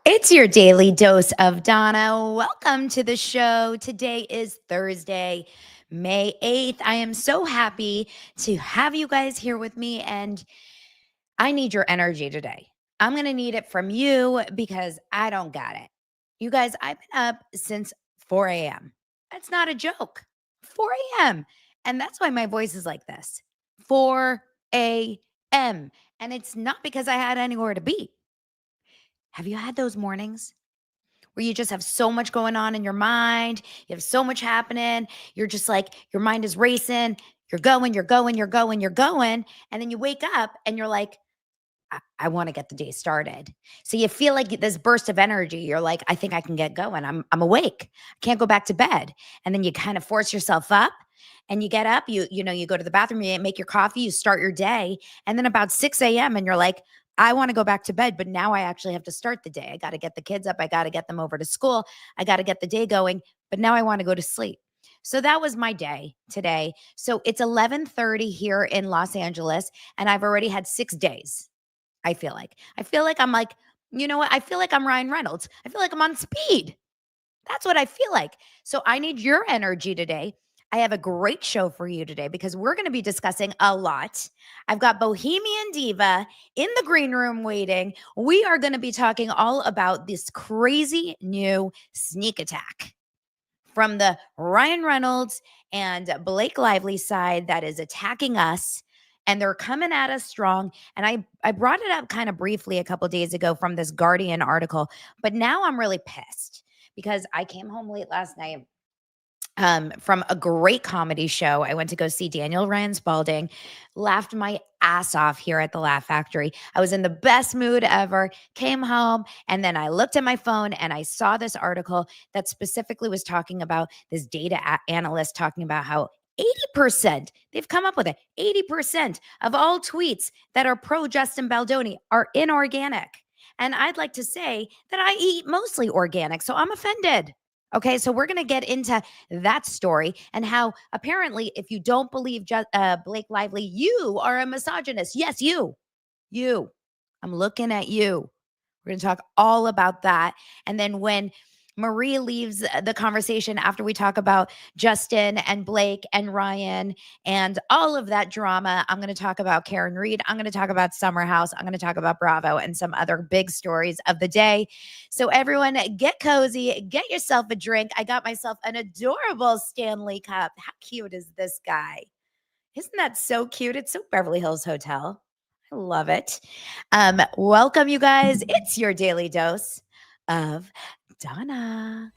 It's your daily dose of Donna. Welcome to the show. Today is Thursday, May 8th. I am so happy to have you guys here with me, and I need your energy today. I'm going to need it from you because I don't got it. You guys, I've been up since 4 a.m. That's not a joke. 4 a.m. And that's why my voice is like this. 4 a.m. And it's not because I had anywhere to be. Have you had those mornings where you just have so much going on in your mind? You have so much happening. You're just like, your mind is racing. You're going. And then you wake up and you're like, I want to get the day started. So you feel like this burst of energy. You're like, I think I can get going. I'm awake. I can't go back to bed. And then you kind of force yourself up and you get up, you go to the bathroom, you make your coffee, you start your day. And then about 6 a.m. and you're like, I want to go back to bed, but now I actually have to start the day. I got to get the kids up. I got to get them over to school. I got to get the day going, but now I want to go to sleep. So that was my day today. So it's 11:30 here in Los Angeles, and I've already had 6 days. I feel like I'm like, you know what? I feel like I'm Ryan Reynolds. I feel like I'm on speed. That's what I feel like. So I need your energy today. I have a great show for you today because we're going to be discussing a lot. I've got Bohemian Diva in the green room waiting. We are going to be talking all about this crazy new sneak attack from the Ryan Reynolds and Blake Lively side that is attacking us, and they're coming at us strong. And I brought it up kind of briefly a couple days ago from this Guardian article, but now I'm really pissed because I came home late last night from a great comedy show. I went to go see Daniel Ryan Spalding, laughed my ass off here at the Laugh Factory. I was in the best mood ever, came home, and then I looked at my phone and I saw this article that specifically was talking about this data analyst talking about how 80%, they've come up with it, 80% of all tweets that are pro Justin Baldoni are inorganic. And I'd like to say that I eat mostly organic, so I'm offended. Okay, so we're going to get into that story and how apparently, if you don't believe Blake Lively, you are a misogynist. Yes, you. I'm looking at you. We're going to talk all about that. And then when Marie leaves the conversation after we talk about Justin and Blake and Ryan and all of that drama, I'm going to talk about Karen Reed. I'm going to talk about Summer House. I'm going to talk about Bravo and some other big stories of the day. So everyone get cozy, get yourself a drink. I got myself an adorable Stanley cup. How cute is this guy? Isn't that so cute? It's so Beverly Hills Hotel. I love it. Welcome, you guys. It's your daily dose of Donna.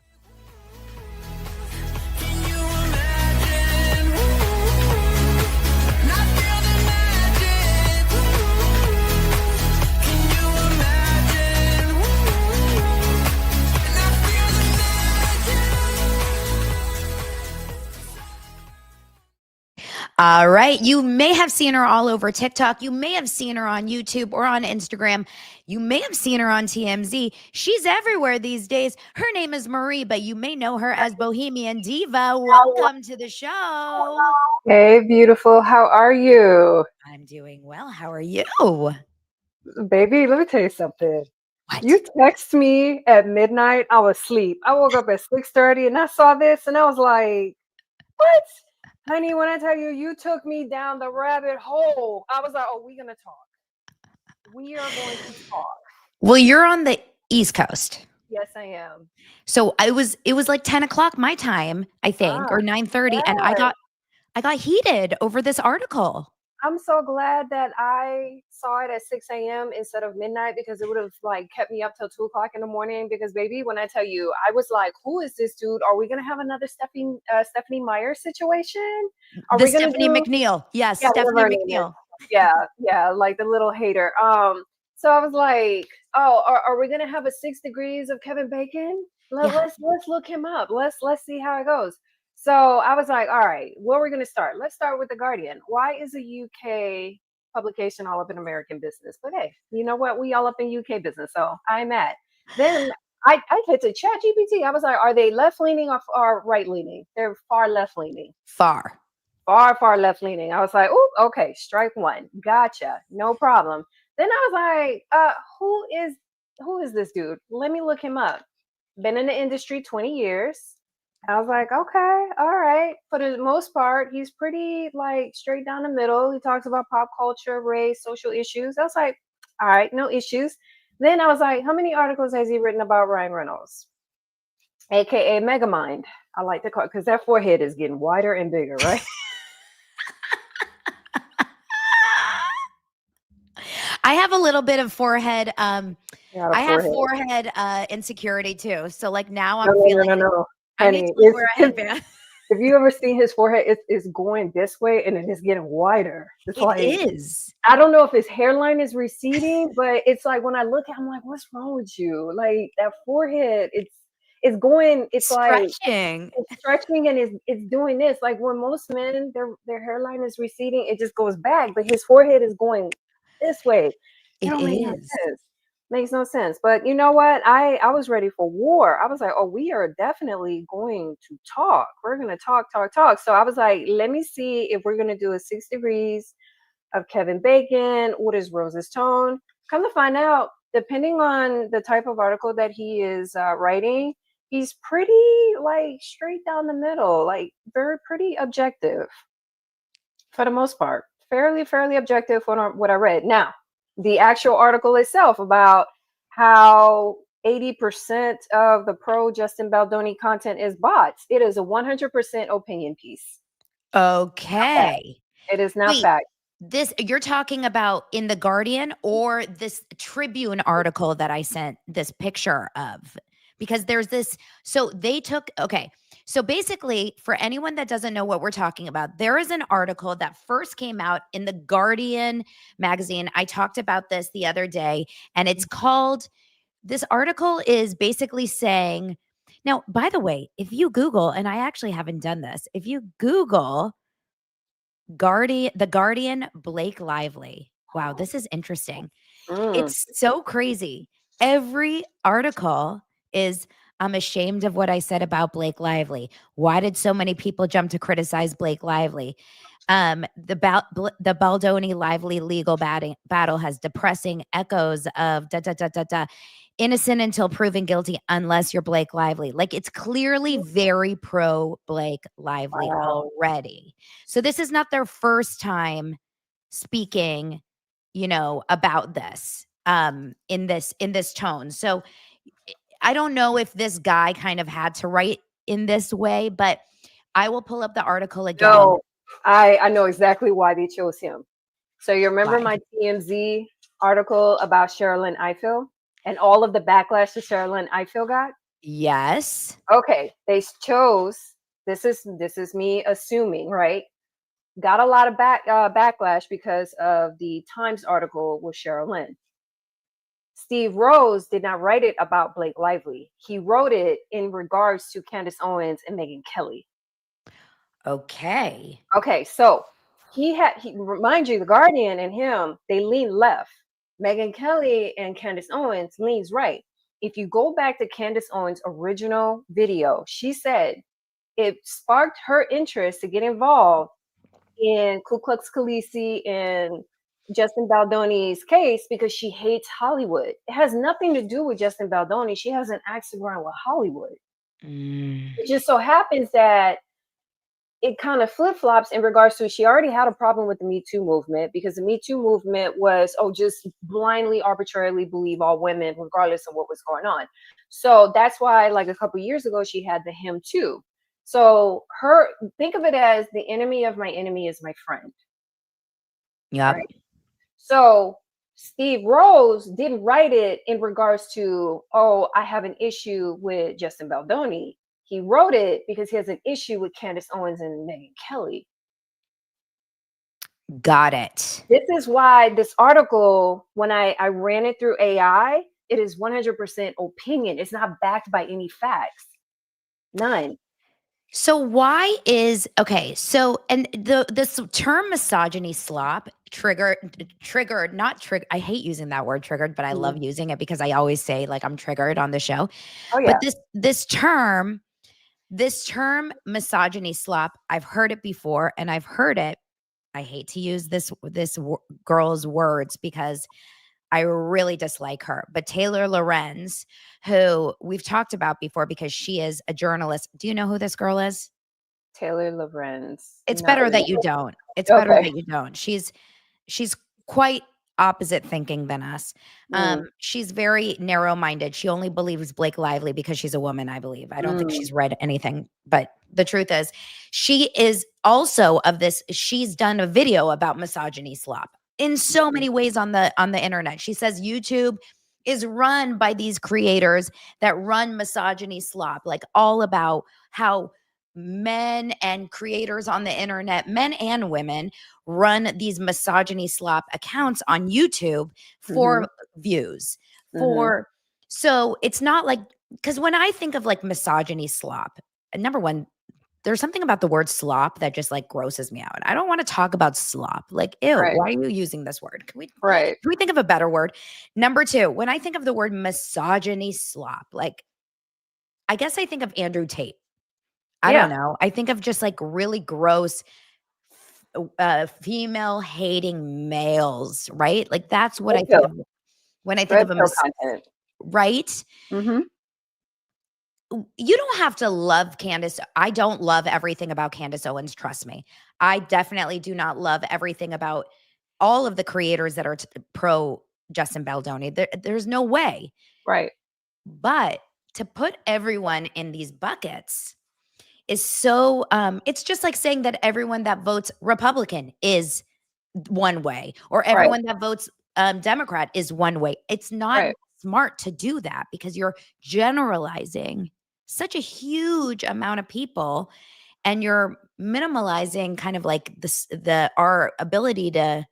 All right. You may have seen her all over TikTok. You may have seen her on YouTube or on Instagram. You may have seen her on TMZ. She's everywhere these days. Her name is Marie, but you may know her as Bohemian Diva. Welcome to the show. Hey, beautiful. How are you? I'm doing well. How are you? Baby, let me tell you something. What? You text me at midnight. I was asleep. I woke up at 6:30 and I saw this and I was like, what? Honey, when I tell you, you took me down the rabbit hole. I was like, oh, we're going to talk. We are going to talk. Well, you're on the East Coast. Yes, I am. So it was like 10 o'clock my time, I think, or 9:30. Yes. And I got heated over this article. I'm so glad that I saw it at 6 a.m. instead of midnight because it would have like kept me up till 2 o'clock in the morning. Because baby, when I tell you, I was like, "Who is this dude? Are we gonna have another Stephanie Meyer situation? Are we gonna Stephanie do McNeil? Yes, yeah, Stephanie whatever her name is. McNeil. Yeah, like the little hater. So I was like, oh, are we gonna have a 6 degrees of Kevin Bacon? Let's look him up. Let's see how it goes. So I was like, all right, where are we going to start? Let's start with The Guardian. Why is a UK publication all up in American business? But hey, you know what? We all up in UK business. So I'm at. Then I hit to ChatGPT. I was like, are they left leaning or right leaning? They're far left leaning. Far left leaning. I was like, oh, okay, strike one. Gotcha. No problem. Then I was like, who is who is this dude? Let me look him up. Been in the industry 20 years. I was like, okay, all right. For the most part, he's pretty like straight down the middle. He talks about pop culture, race, social issues. I was like, all right, no issues. Then I was like, how many articles has he written about Ryan Reynolds, aka Megamind? I like to call it because that forehead is getting wider and bigger, right? I have a little bit of forehead. Got a I have forehead. forehead insecurity too. So like now No, I'm no, no, feeling no, like no, I need honey. to It's wear a his, headband. if you ever see his forehead, it's going this way and it is getting wider. It's It like is I don't know if his hairline is receding, but it's like when I look at him, I'm like, what's wrong with you? Like that forehead, it's going, it's like stretching. it's stretching and it's doing this. Like when most men their hairline is receding, it just goes back, but his forehead is going this way. It It don't make no is. sense. Makes no sense. But you know what? I was ready for war. I was like, oh, we are definitely going to talk. We're gonna talk, talk, talk. So I was like, let me see if we're gonna do a 6 degrees of Kevin Bacon. What is Rose's tone? Come to find out, depending on the type of article that he is writing, he's pretty like straight down the middle, like very pretty objective for the most part. Fairly objective what I read. Now, the actual article itself about how 80% of the pro Justin Baldoni content is bots. It is a 100% opinion piece. Okay. It is not Wait, fact. this you're talking about in the Guardian or this Tribune article that I sent this picture of? Because there's this, so they took, okay. So basically, for anyone that doesn't know what we're talking about, there is an article that first came out in the Guardian magazine. I talked about this the other day, and it's called, this article is basically saying, now, by the way, if you Google, and I actually haven't done this, if you Google The Guardian, Blake Lively. Wow, this is interesting. Mm. It's so crazy. Every article is, I'm ashamed of what I said about Blake Lively. Why did so many people jump to criticize Blake Lively? The Baldoni Lively legal battle has depressing echoes of da da da da da. Innocent until proven guilty, unless you're Blake Lively. Like it's clearly very pro Blake Lively Wow. already. So this is not their first time speaking, about this in this tone. So I don't know if this guy kind of had to write in this way, but I will pull up the article again. No, I know exactly why they chose him. So you remember Why? my TMZ article about Sherilyn Ifill and all of the backlash that Sherilyn Ifill got? Yes. Okay, they chose. This is me assuming, right? Got a lot of backlash because of the Times article with Sherilyn. Steve Rose did not write it about Blake Lively. He wrote it in regards to Candace Owens and Megyn Kelly. Okay. Okay, so he remind you, the Guardian and him, they lean left. Megyn Kelly and Candace Owens leans right. If you go back to Candace Owens' original video, she said it sparked her interest to get involved in Ku Klux Khalisi and Justin Baldoni's case because she hates Hollywood. It has nothing to do with Justin Baldoni. She has an axe to grind with Hollywood. Mm. It just so happens that it kind of flip flops in regards to she already had a problem with the Me Too movement because the Me Too movement was, oh, just blindly, arbitrarily believe all women, regardless of what was going on. So that's why, like a couple years ago, she had the him too. So think of it as the enemy of my enemy is my friend. Yep. Right. So Steve Rose didn't write it in regards to, oh, I have an issue with Justin Baldoni. He wrote it because he has an issue with Candace Owens and Megyn Kelly. Got it. This is why this article, when I ran it through AI, it is 100% opinion. It's not backed by any facts. None. So why is okay? So and this term misogyny slop triggered not trigger. I hate using that word triggered, but I love using it because I always say like I'm triggered on the show. Oh yeah. But this term misogyny slop, I've heard it before, and I've heard it. I hate to use this girl's words because I really dislike her. But Taylor Lorenz, who we've talked about before because she is a journalist. Do you know who this girl is? Taylor Lorenz. It's Not better really. that you don't. It's better Okay. that you don't. She's quite opposite thinking than us. Mm, She's very narrow-minded. She only believes Blake Lively because she's a woman, I believe. I don't think mm, she's read anything, but the truth is, she is also of this she's done a video about misogyny slop in so mm, many ways on the internet. She says YouTube is run by these creators that run misogyny slop, like all about how men and creators on the internet, men and women, run these misogyny slop accounts on YouTube mhm, for views. mhm. For so it's not like because when I think of like misogyny slop, number one, there's something about the word slop that just like grosses me out. I don't want to talk about slop. Like, ew, Right, why are you using this word? Can right. we think of a better word? Number two, when I think of the word misogyny slop, like I guess I think of Andrew Tate. I don't Yeah, know. I think of just like really gross female hating males, right? Like that's what red I think pill, of when I think red of a pill content. right? Mhm. You don't have to love Candace. I don't love everything about Candace Owens, trust me. I definitely do not love everything about all of the creators that are pro Justin Baldoni. There's no way. Right, But to put everyone in these buckets is so it's just like saying that everyone that votes Republican is one way or right, everyone that votes Democrat is one way. It's not right. smart to do that because you're generalizing such a huge amount of people and you're minimalizing kind of like the our ability to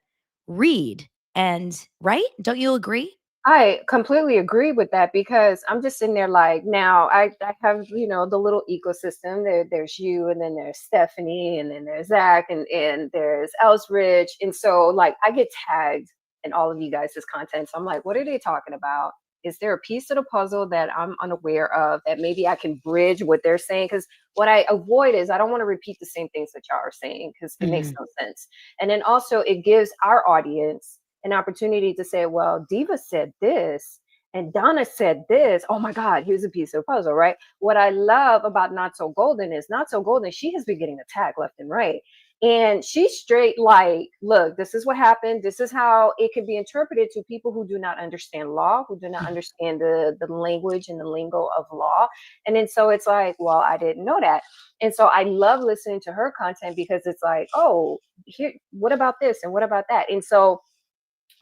read and right? Don't you agree? I completely agree with that because I'm just sitting there like now I have the little ecosystem there's you and then there's Stephanie and then there's Zach and there's Elridge and so like I get tagged in all of you guys' content so I'm like what are they talking about? Is there a piece of the puzzle that I'm unaware of that maybe I can bridge what they're saying? Because what I avoid is I don't want to repeat the same things that y'all are saying because it makes Mhm. no sense. And then also it gives our audience an opportunity to say, well, Diva said this and Donna said this. Oh my God, here's a piece of the puzzle, right? What I love about Not So Golden is Not So Golden, she has been getting attacked left and right. And she's straight like, look, this is what happened. This is how it can be interpreted to people who do not understand law, who do not understand the language and the lingo of law. And then so it's like, well, I didn't know that. And so I love listening to her content because it's like, oh, here, what about this and what about that? And so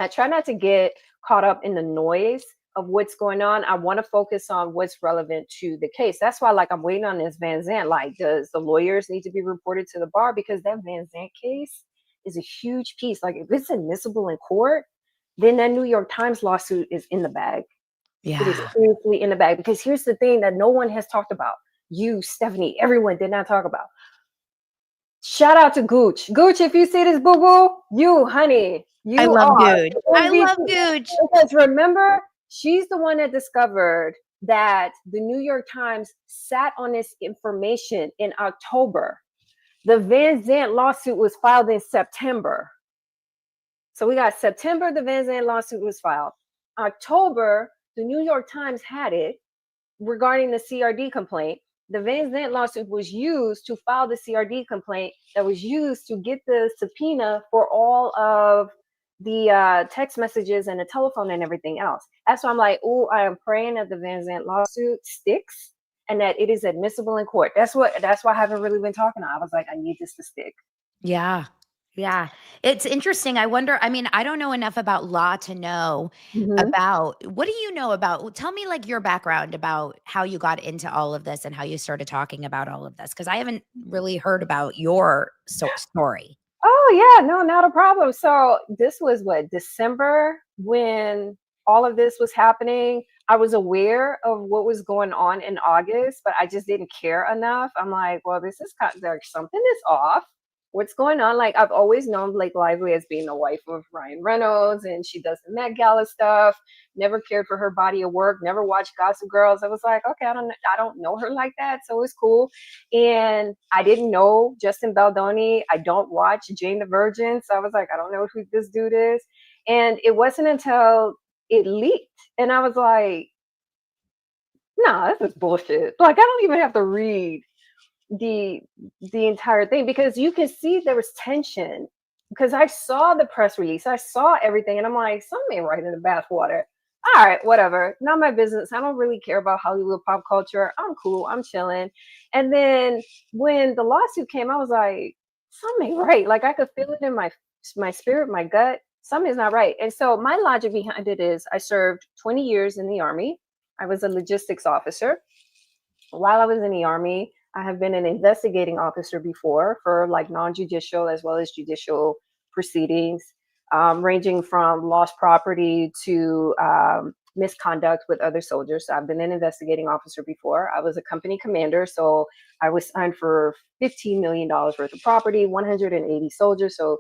I try not to get caught up in the noise of what's going on. I want to focus on what's relevant to the case. That's why, like, I'm waiting on this Van Zant. Like, does the lawyers need to be reported to the bar? Because that Van Zant case is a huge piece. Like, if it's admissible in court, then that New York Times lawsuit is in the bag. It is Yeah. seriously in the bag. Because here's the thing that no one has talked about. You, Stephanie, everyone did not talk about. Shout out to Gooch. Gooch, if you see this, boo boo, you, honey, I you love are Dude. the I love MVP. Dude. Because remember, she's the one that discovered that the New York Times sat on this information in October. The Van Zant lawsuit was filed in September. So we got September, the Van Zant lawsuit was filed. October, the New York Times had it regarding the CRD complaint. The Van Zant lawsuit was used to file the CRD complaint that was used to get the subpoena for all of the text messages and the telephone and everything else. That's why I'm like, oh, I am praying that the Van Zant lawsuit sticks and that it is admissible in court. That's why I haven't really been talking. I was like, I need this to stick. Yeah. Yeah. It's interesting. I wonder, I mean, I don't know enough about law to know Mm-hmm. about what do you know about tell me like your background about how you got into all of this and how you started talking about all of this because I haven't really heard about your story. Oh yeah, no, not a problem. So this was what December when all of this was happening. I was aware of what was going on in August, but I just didn't care enough. I'm like, well, this is kind of like something is off. What's going on? Like I've always known Blake Lively as being the wife of Ryan Reynolds, and she does the Met Gala stuff. Never cared for her body of work. Never watched Gossip Girls. I was like, okay, I don't know her like that, so it's cool. And I didn't know Justin Baldoni. I don't watch Jane the Virgin. So I was like, I don't know who this dude is. And it wasn't until it leaked. And I was like, nah, this is bullshit. Like, I don't even have to read the the entire thing, because you can see there was tension, because I saw the press release, I saw everything, and I'm like, something ain't right in the bathwater. All right, whatever, not my business. I don't really care about Hollywood pop culture. I'm cool, I'm chilling. And then when the lawsuit came, I was like, something ain't right. Like, I could feel it in my spirit, my gut. Something's not right. And so my logic behind it is, I served 20 years in the Army. I was a logistics officer. While I was in the Army, I have been an investigating officer before for like non-judicial as well as judicial proceedings, ranging from lost property to misconduct with other soldiers. So I've been an investigating officer before. I was a company commander, so I was signed for $15 million worth of property, 180 soldiers. So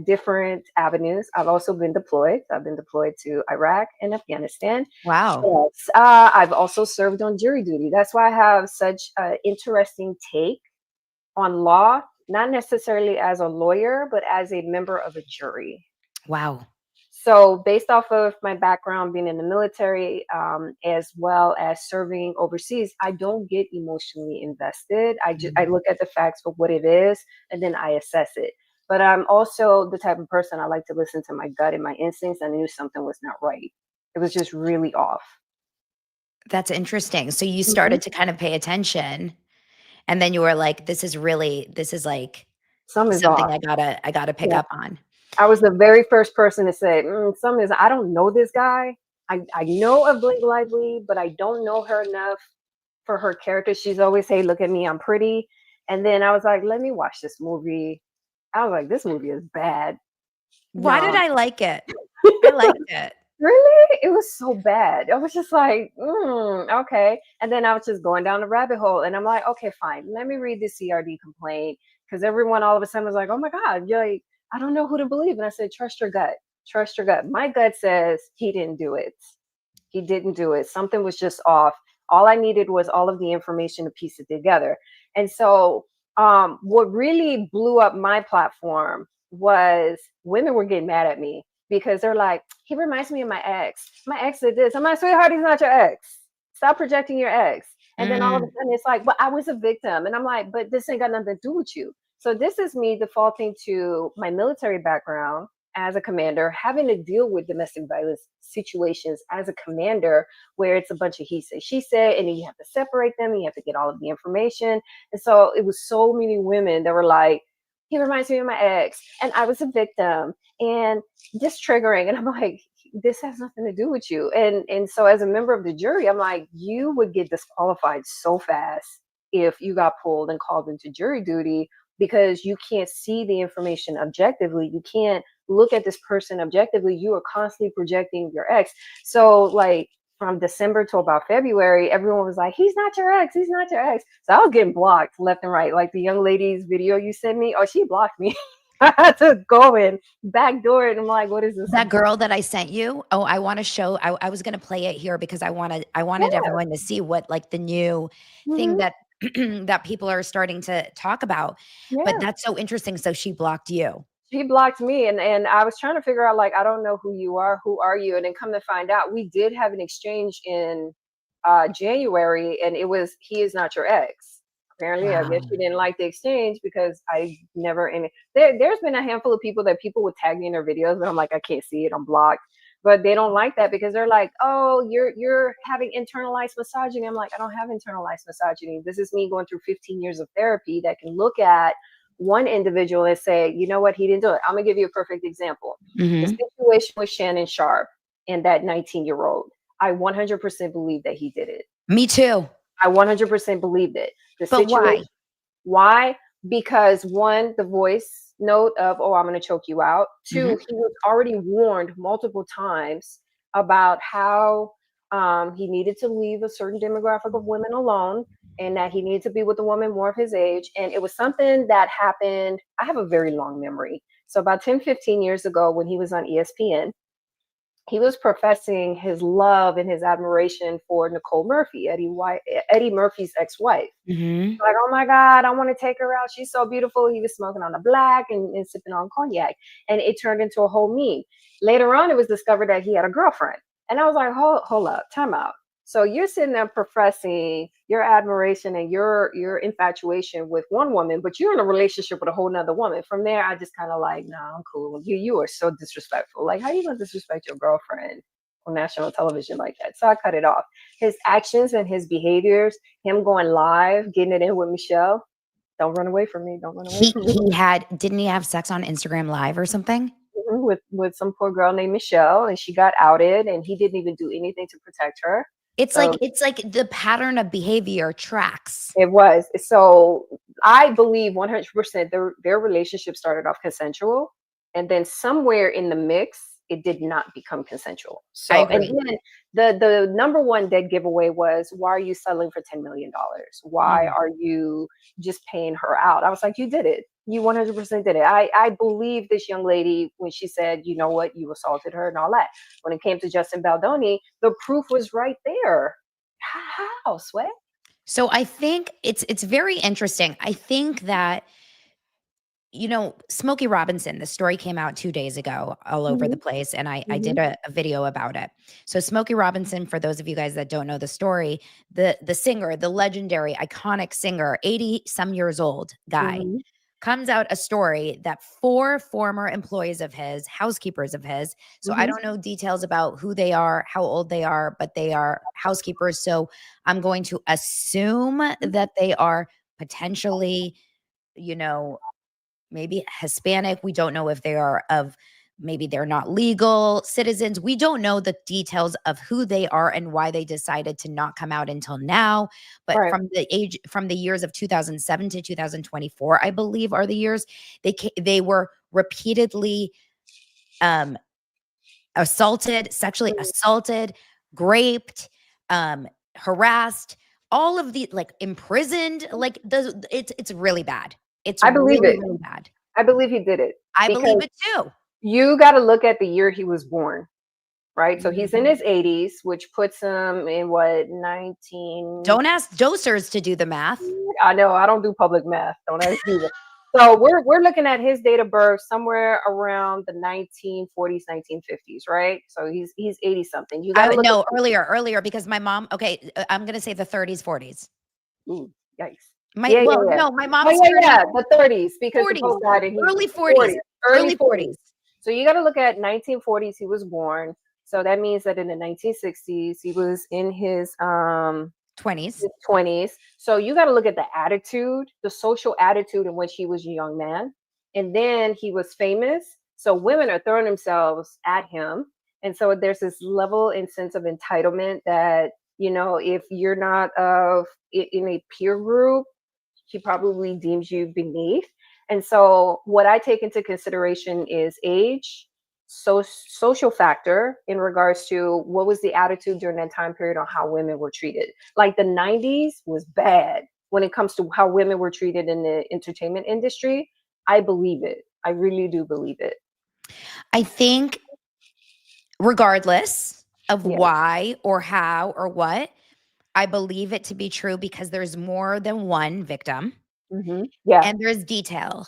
different avenues. I've also been deployed. I've been deployed to Iraq and Afghanistan. Wow. Yes, I've also served on jury duty. That's why I have such an interesting take on law, not necessarily as a lawyer, but as a member of a jury. Wow. So, based off of my background being in the military, as well as serving overseas, I don't get emotionally invested. I look at the facts for what it is, and then I assess it. But I'm also the type of person, I like to listen to my gut and my instincts. I knew something was not right. It was just really off. That's interesting. So you Mhm. started to kind of pay attention, and then you were like, this is like Something's something off. I gotta pick Yeah. up on. I was the very first person to say, something's, I don't know this guy. I know of Blake Lively, but I don't know her enough for her character. She's always, hey, look at me, I'm pretty. And then I was like, let me watch this movie. I was like, this movie is bad. Why did Yum. I like it? I liked it. Really? It was so bad. I was just like, okay. And then I was just going down the rabbit hole, and I'm like, okay, fine. Let me read the CRD complaint, because everyone all of a sudden was like, oh my God, you're like, I don't know who to believe. And I said, trust your gut. Trust your gut. My gut says he didn't do it. He didn't do it. Something was just off. All I needed was all of the information to piece it together. And so, what really blew up my platform was women were getting mad at me, because they're like, he reminds me of my ex. My ex did this. I'm like, sweetheart, he's not your ex. Stop projecting your ex. And then all of a Mm, sudden it's like, but I was a victim. And I'm like, but this ain't got nothing to do with you. So this is me defaulting to my military background as a commander, having to deal with domestic violence situations as a commander, where it's a bunch of he say, she said, and then you have to separate them, and you have to get all of the information. And so it was so many women that were like, he reminds me of my ex, and I was a victim, and this triggering. And I'm like, this has nothing to do with you. And so as a member of the jury, I'm like, you would get disqualified so fast if you got pulled and called into jury duty, because you can't see the information objectively. You can't look at this person objectively. You are constantly projecting your ex. So like from December to about February, everyone was like, he's not your ex. He's not your ex. So I was getting blocked left and right. Like the young lady's video you sent me, oh, she blocked me. I had to go in backdoor it. I'm like, what is this? that girl that I sent you, oh, I wanna show I was gonna play it here because I wanted Yeah. everyone to see what, like, the new thing Hmm. that that people are starting to talk about, but Yeah. that's so interesting, so she blocked you. She blocked me, and I was trying to figure out, like, I don't know who you are. Who are you? And then come to find out, we did have an exchange in January, and it was, he is not your ex. Apparently, I guess Wow. she didn't like the exchange, because I never in there's been a handful of people that people would tag me in their videos, but I'm like, I can't see it, I'm blocked. But they don't like that, because they're like, oh, you're having internalized misogyny. I'm like, I don't have internalized misogyny. This is me going through 15 years of therapy that can look at one individual and say, you know what, he didn't do it. I'm gonna give you a perfect example. The Mhm. situation with Shannon Sharp and that 19-year-old. I 100% believe that he did it. Me too. I 100% believed it. The But situation, why? why? Because one, the voice note of, oh, I'm going to choke you out. Two, Mhm. he was already warned multiple times about how he needed to leave a certain demographic of women alone, and that he needed to be with a woman more of his age. And it was something that happened. I have a very long memory. So about 10, 15 years ago, when he was on ESPN, he was professing his love and his admiration for Nicole Murphy, Eddie Murphy's ex-wife. Mhm. Like, oh my God, I want to take her out. She's so beautiful. He was smoking on a black and sipping on cognac. And it turned into a whole meme. Later on, it was discovered that he had a girlfriend. And I was like, hold up, time out. So you're sitting there professing your admiration and your infatuation with one woman, but you're in a relationship with a whole nother woman. From there, I just kind of like, nah, I'm cool. You are so disrespectful. Like, how you gonna disrespect your girlfriend on national television like that? So I cut it off. His actions and his behaviors, him going live, getting it in with Michelle. Don't run away from me. Don't run away from me. Didn't he have sex on Instagram Live or something? With some poor girl named Michelle, and she got outed, and he didn't even do anything to protect her. It's like the pattern of behavior tracks. It was. So I believe 100% their relationship started off consensual, and then somewhere in the mix, it did not become consensual. I So, and agree. then the number one dead giveaway was, why are you settling for $10 million? Why Mm. are you just paying her out? I was like, you did it. You 100% did it. I believe this young lady when she said, you know what, you assaulted her and all that. When it came to Justin Baldoni, the proof was right there. How, Sweat? So I think it's very interesting. I think that, Smokey Robinson, the story came out 2 days ago all over the Mhm, place, and I did mhm, a video about it. So Smokey Robinson, for those of you guys that don't know the story, the singer, the legendary, iconic singer, 80 some years old guy, mhm, comes out a story that 4 former employees of his, housekeepers of his, so I mhm, don't know details about who they are, how old they are, but they are housekeepers, so I'm going to assume that they are potentially, you know, maybe Hispanic. We don't know if they are maybe they're not legal citizens. We don't know the details of who they are and why they decided to not come out until now. But right, from the years of 2007 to 2024, I believe are the years they were repeatedly um sexually mhm. assaulted, raped, harassed, all of the like imprisoned, like it's really bad. It's I believe really, it. really bad. I believe he did it I believe because it too. you gotta look at the year he was born, right? So he's in Mhm. his 80s, which puts him in what, 19. Don't ask dosers to do the math. I know, I don't do public math. Don't ask me that. So we're looking at his date of birth somewhere around the 1940s, 1950s, right? So he's 80 something. You I gotta would look at no, earlier because my mom okay, I'm gonna say the 30s, 40s. ooh, yikes. My Yeah, yeah, well, yeah. no, my Oh mom's yeah, turning yeah. The 30s because the 40s, Pope died and he early 40s, 40s, early early 40s. 40s, So you got to look at 1940s. He was born. So that means that in the 1960s he was in his 20s. 20s. So you got to look at the attitude, the social attitude in which he was a young man. And then he was famous. So women are throwing themselves at him. And so there's this level and sense of entitlement that, if you're not in a peer group, he probably deems you beneath. And so what I take into consideration is age, social factor in regards to what was the attitude during that time period on how women were treated. Like the 90s was bad when it comes to how women were treated in the entertainment industry. I believe it. I really do believe it. I think regardless of Yeah. why or how or what, I believe it to be true because there's more than one victim Yeah. and there's detail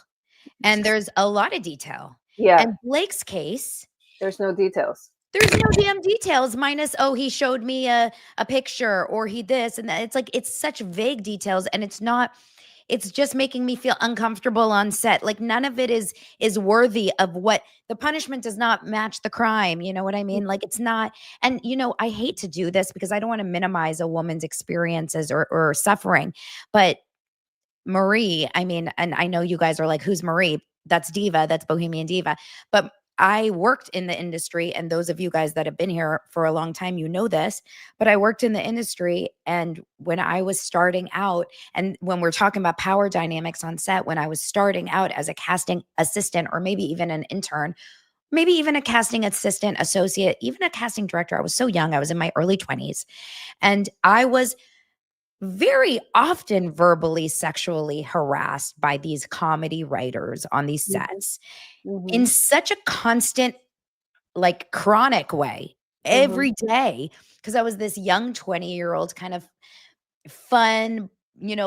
and there's a lot of detail. Yeah. And Blake's case, There's no details. there's no damn details minus, oh, he showed me a picture or he this and that. It's like it's such vague details and it's just making me feel uncomfortable on set. Like none of it is worthy of what the punishment does not match the crime. You know what I mean? Like it's not. And I hate to do this because I don't want to minimize a woman's experiences or suffering, but Marie, I mean, and I know you guys are like, who's Marie? That's Diva, that's Bohemian Diva. But I worked in the industry, and those of you guys that have been here for a long time, you know this. But I worked in the industry, and when I was starting out, and when we're talking about power dynamics on set, when I was starting out as a casting assistant, or maybe even an intern, maybe even a casting assistant, associate, even a casting director, I was so young, I was in my early 20s, and I was very often verbally sexually harassed by these comedy writers on these Mhm, sets in mhm, such a constant, like chronic way mhm, every day because I was this young 20-year-old kind of fun,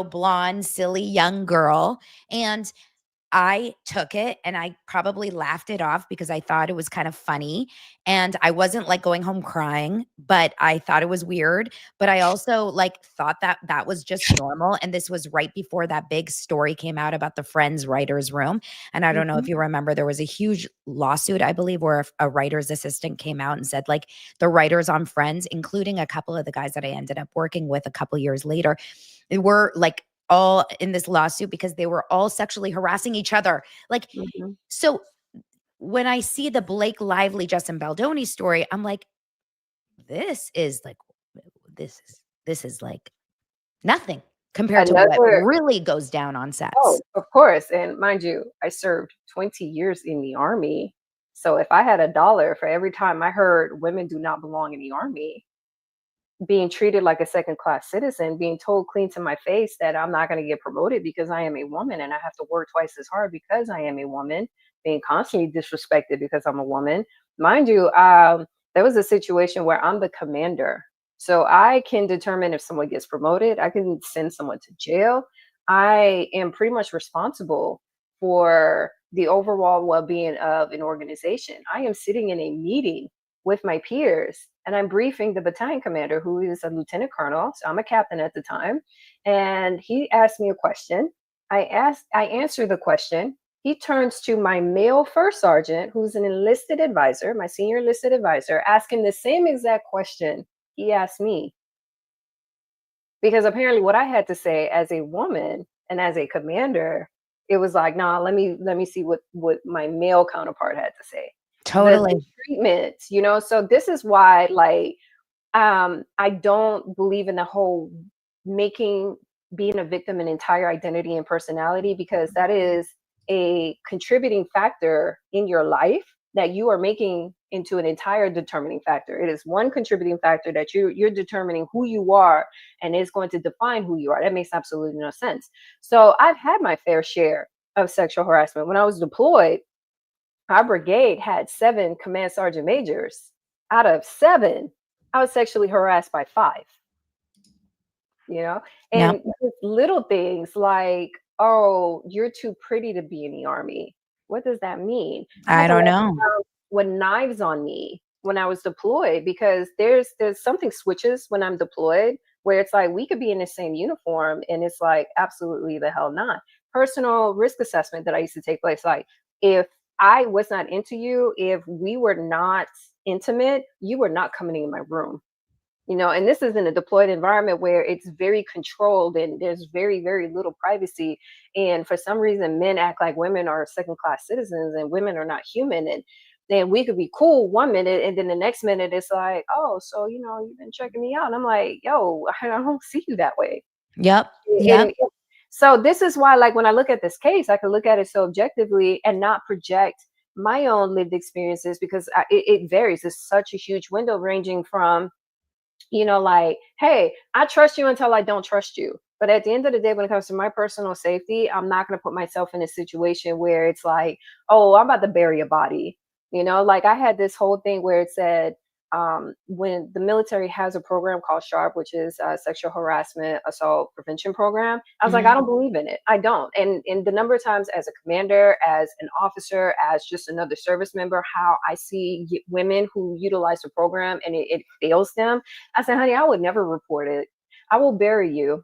blonde, silly young girl. And I took it and I probably laughed it off because I thought it was kind of funny. And I wasn't like going home crying, but I thought it was weird. But I also like thought that that was just normal. And this was right before that big story came out about the Friends writer's room. And I don't know if you remember, there was a huge lawsuit, I believe, where a writer's assistant came out and said, like, the writers on Friends, including a couple of the guys that I ended up working with a couple years later, they were like all in this lawsuit because they were all sexually harassing each other. Like, so when I see the Blake Lively, Justin Baldoni story, I'm like, this is like nothing compared to what Another, really goes down on sets. oh, of course. And mind you, I served 20 years in the Army. So if I had $1 for every time I heard women do not belong in the Army, being treated like a second class citizen, being told clean to my face that I'm not going to get promoted because I am a woman and I have to work twice as hard because I am a woman, being constantly disrespected because I'm a woman. Mind you, there was a situation where I'm the commander. So I can determine if someone gets promoted, I can send someone to jail. I am pretty much responsible for the overall well being of an organization. I am sitting in a meeting with my peers and I'm briefing the battalion commander, who is a lieutenant colonel. So I'm a captain at the time. And he asked me a question. I answer the question. He turns to my male first sergeant, who's an enlisted advisor, my senior enlisted advisor, asking the same exact question he asked me. Because apparently what I had to say as a woman and as a commander, it was like, nah, let me see what my male counterpart had to say. Totally. The treatment, so this is why, like, I don't believe in the whole being a victim an entire identity and personality, because that is a contributing factor in your life that you are making into an entire determining factor. It is one contributing factor that you're determining who you are, and it's going to define who you are. That makes absolutely no sense. So I've had my fair share of sexual harassment. When I was deployed, our brigade had 7 command sergeant majors. Out of 7, I was sexually harassed by 5. And little things like, oh, you're too pretty to be in the Army. What does that mean? I don't know. With knives on me when I was deployed, because there's something switches when I'm deployed, where it's like we could be in the same uniform and it's like absolutely the hell not. Personal risk assessment that I used to take place, like, if I was not into you, if we were not intimate, you were not coming in my room. And this is in a deployed environment where it's very controlled and there's very, very little privacy. And for some reason, men act like women are second class citizens and women are not human. And then we could be cool one minute, and then the next minute it's like, oh, so, you've been checking me out. And I'm like, yo, I don't see you that way. Yep. And so this is why, like, when I look at this case, I can look at it so objectively and not project my own lived experiences, because it varies. It's such a huge window, ranging from, like, hey, I trust you until I don't trust you. But at the end of the day, when it comes to my personal safety, I'm not going to put myself in a situation where it's like, oh, I'm about to bury a body. Like, I had this whole thing where it said, when the military has a program called SHARP, which is a sexual harassment assault prevention program, I was like, I don't believe in it. I don't. And the number of times as a commander, as an officer, as just another service member, how I see women who utilize the program and it fails them, I said, honey, I would never report it. I will bury you.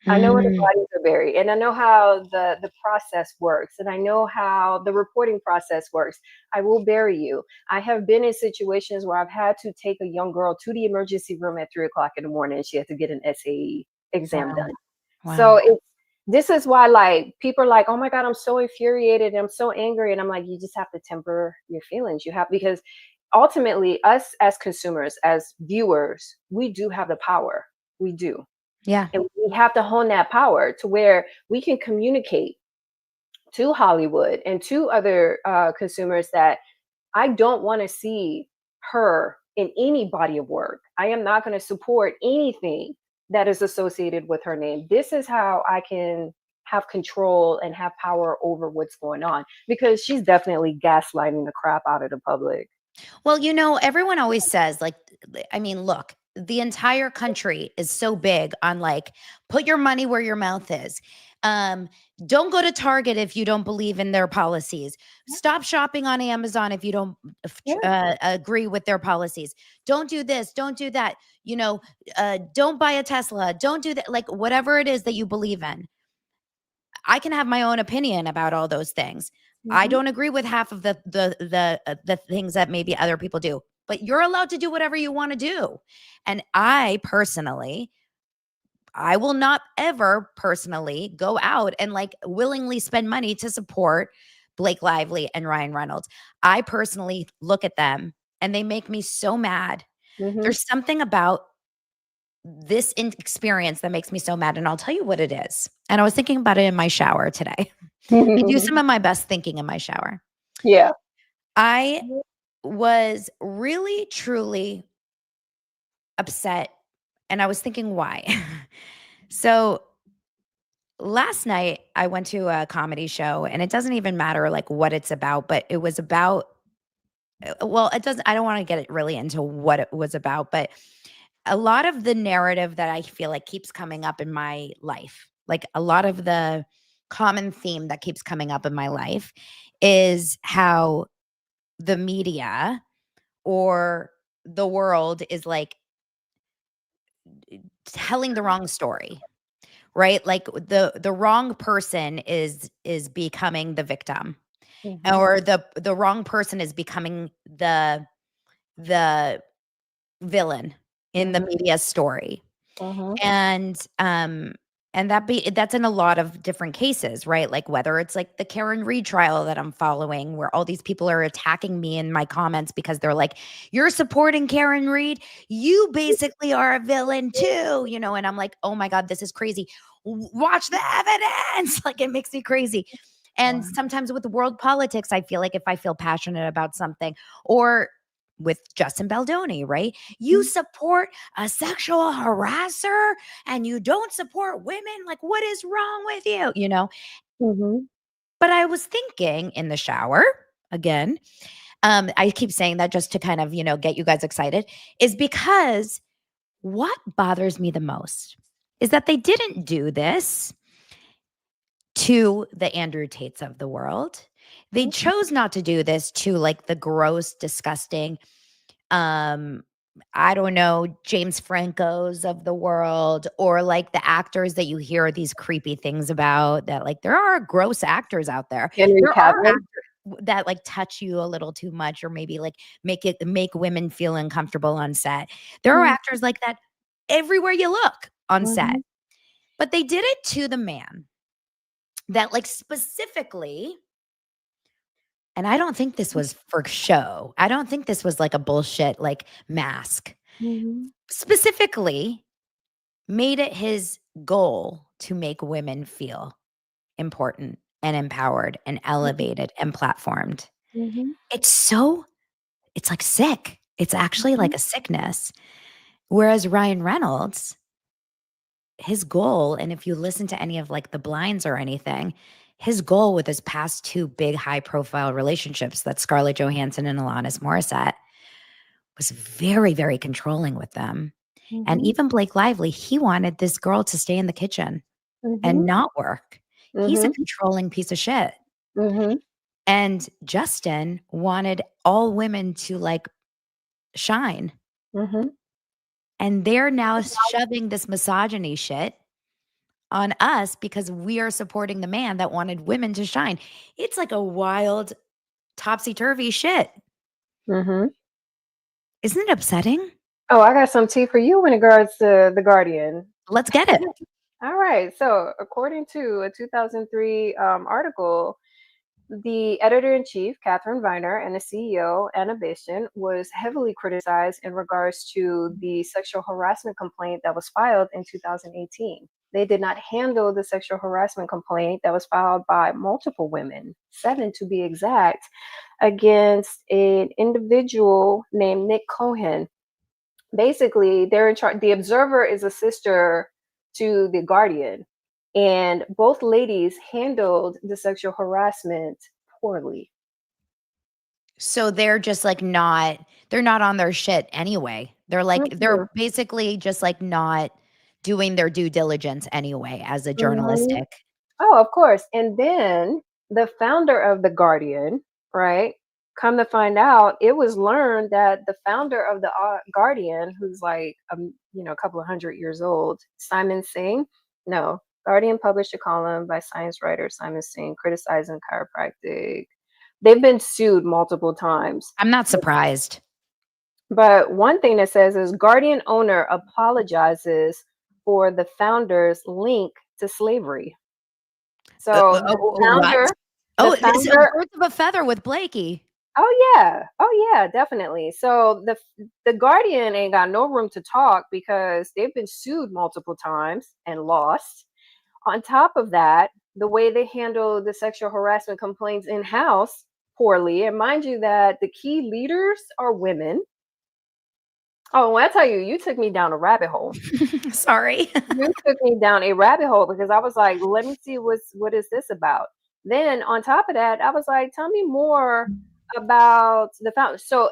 I know where the bodies are buried, and I know how the process works, and I know how the reporting process works. I will bury you. I have been in situations where I've had to take a young girl to the emergency room at 3:00 in the morning, and she had to get an SAE exam done. Wow. So this is why, like, people are like, oh my God, I'm so infuriated, and I'm so angry. And I'm like, you just have to temper your feelings. Because ultimately, us as consumers, as viewers, we do have the power. We do. Yeah. And we have to hone that power to where we can communicate to Hollywood and to other consumers that I don't want to see her in any body of work. I am not going to support anything that is associated with her name. This is how I can have control and have power over what's going on, because she's definitely gaslighting the crap out of the public. Well, everyone always says, like, I mean, look, the entire country is so big on like, put your money where your mouth is. Don't go to Target if you don't believe in their policies. Stop shopping on Amazon if you don't agree with their policies. Don't do this. Don't do that. Don't buy a Tesla. Don't do that. Like whatever it is that you believe in. I can have my own opinion about all those things. I don't agree with half of the things that maybe other people do, but you're allowed to do whatever you want to do. And I will not ever personally go out and like willingly spend money to support Blake Lively and Ryan Reynolds. I personally look at them and they make me so mad. There's something about this experience that makes me so mad, and I'll tell you what it is. And I was thinking about it in my shower today. I do some of my best thinking in my shower. Yeah. I was really, truly upset, and I was thinking why. So last night I went to a comedy show, and it doesn't even matter like what it's about, but it was about, well, I don't want to get it really into what it was about, but a lot of the narrative that I feel like keeps coming up in my life, like a lot of the common theme that keeps coming up in my life is how the media or the world is like telling the wrong story, right? Like the wrong person is becoming the victim, or the wrong person is becoming the villain in the media story. And that's in a lot of different cases, right? Like whether it's like the Karen Reed trial that I'm following, where all these people are attacking me in my comments because they're like, you're supporting Karen Reed, you basically are a villain too, and I'm like, oh my God, this is crazy. Watch the evidence. Like it makes me crazy. And sometimes with world politics, I feel like if I feel passionate about something, or with Justin Baldoni, right? You support a sexual harasser and you don't support women. Like, what is wrong with you? But I was thinking in the shower again. I keep saying that just to kind of, get you guys excited, is because what bothers me the most is that they didn't do this to the Andrew Tates of the world. They chose not to do this to like the gross, disgusting, I don't know, James Franco's of the world, or like the actors that you hear these creepy things about, that like there are gross actors out there. Henry There are Cavill. actors that like touch you a little too much, or maybe like make women feel uncomfortable on set. There are actors like that everywhere you look on set. But they did it to the man that like specifically, and I don't think this was for show. I don't think this was like a bullshit like mask. Specifically made it his goal to make women feel important and empowered and elevated and platformed. It's like sick. It's actually like a sickness. Whereas Ryan Reynolds, his goal, and if you listen to any of like the blinds or anything, his goal with his past two big high profile relationships, that's Scarlett Johansson and Alanis Morissette, was very, very controlling with them. And even Blake Lively, he wanted this girl to stay in the kitchen and not work. He's a controlling piece of shit. And Justin wanted all women to like shine. And they're now shoving this misogyny shit on us because we are supporting the man that wanted women to shine. It's like a wild, topsy-turvy shit. Isn't it upsetting? Oh, I got some tea for you in regards to The Guardian. Let's get it. All right. So, according to a 2003 article, the editor-in-chief, Catherine Viner, and the CEO, Anna Bastion, was heavily criticized in regards to the sexual harassment complaint that was filed in 2018. They did not handle the sexual harassment complaint that was filed by multiple women, 7 to be exact, against an individual named Nick Cohen. Basically, they're in charge. The Observer is a sister to The Guardian, and both ladies handled the sexual harassment poorly. So they're just like they're they're not on their shit anyway. They're Mhm. basically just like not doing their due diligence anyway as a Mhm. journalistic. Oh, of course. And then the founder of The Guardian, right? Come to find out, it was learned that the founder of the Guardian, who's like, a couple of 100 years old, Simon Singh, no, Guardian published a column by science writer Simon Singh criticizing chiropractic. They've been sued multiple times. I'm not surprised. But one thing that says is Guardian owner apologizes for the founder's link to slavery. So What? the Oh, it's a founder, birth of a feather with Blakey. oh yeah, definitely. So the Guardian ain't got no room to talk because they've been sued multiple times and lost. On top of that, the way they handle the sexual harassment complaints in house poorly, and mind you that the key leaders are women. Oh, when I tell you, you took me down a rabbit hole. Sorry. You took me down a rabbit hole because I was like, let me see what is this about. Then on top of that, I was like, tell me more about the founder. So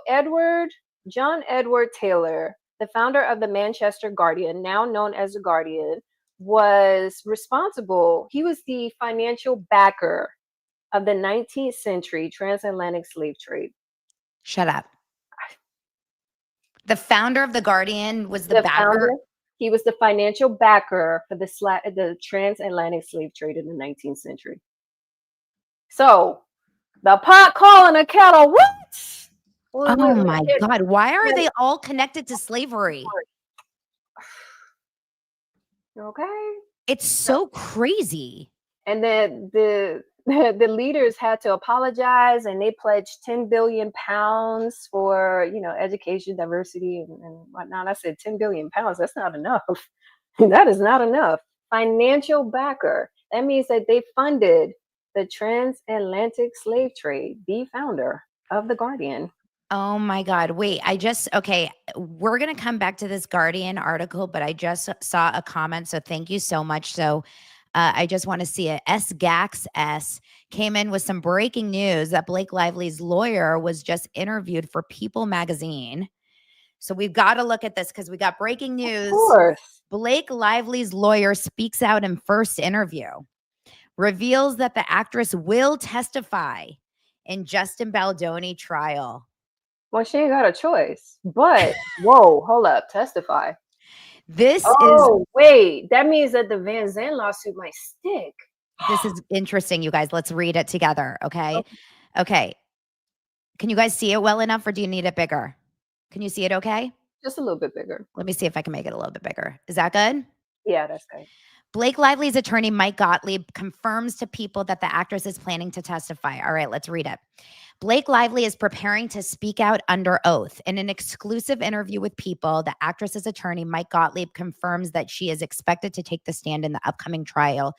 John Edward Taylor, the founder of the Manchester Guardian, now known as the Guardian, was responsible. He was the financial backer of the 19th century transatlantic slave trade. Shut up. The founder of The Guardian was the The backer. founder, he was the financial backer for the transatlantic slave trade in the 19th century. So the pot calling a kettle, what? Oh my It- God. Why are it- they all connected to slavery? okay. It's so crazy. And then the leaders had to apologize, and they pledged 10 billion pounds for education, diversity, and whatnot. I said 10 billion pounds. That's not enough. That is not enough. Financial backer. That means that they funded the transatlantic slave trade, the founder of the Guardian. Oh my God. Wait, okay, we're going to come back to this Guardian article, but I just saw a comment. So thank you so much. So I just want to see it. SGAX S came in with some breaking news that Blake Lively's lawyer was just interviewed for People magazine. So we've got to look at this because we got breaking Of news. course. Blake Lively's lawyer speaks out in first interview, reveals that the actress will testify in Justin Baldoni trial. Well, she ain't got a choice. But whoa, hold up, testify. This is Oh, wait. That means that the Van Zandt lawsuit might stick. this is interesting, you guys. Let's read it together, okay? Okay. Can you guys see it well enough or do you need it bigger? Can you see it okay? Just a little bit bigger. Let me see if I can make it a little bit bigger. Is that good? Yeah, that's good. Blake Lively's attorney, Mike Gottlieb, confirms to People that the actress is planning to testify. All right, let's read it. Blake Lively is preparing to speak out under oath. In an exclusive interview with People, the actress's attorney, Mike Gottlieb, confirms that she is expected to take the stand in the upcoming trial.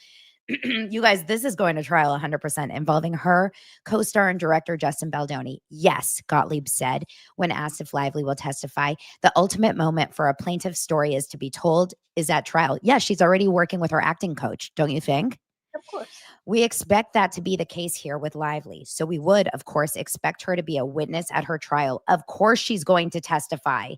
You guys, this is going to trial 100% involving her co-star and director, Justin Baldoni. Yes, Gottlieb said when asked if Lively will testify. The ultimate moment for a plaintiff's story is to be told is at trial. Yeah, she's already working with her acting coach, don't you think? Of course. We expect that to be the case here with Lively. So we would, of course, expect her to be a witness at her trial. Of course, she's going to testify.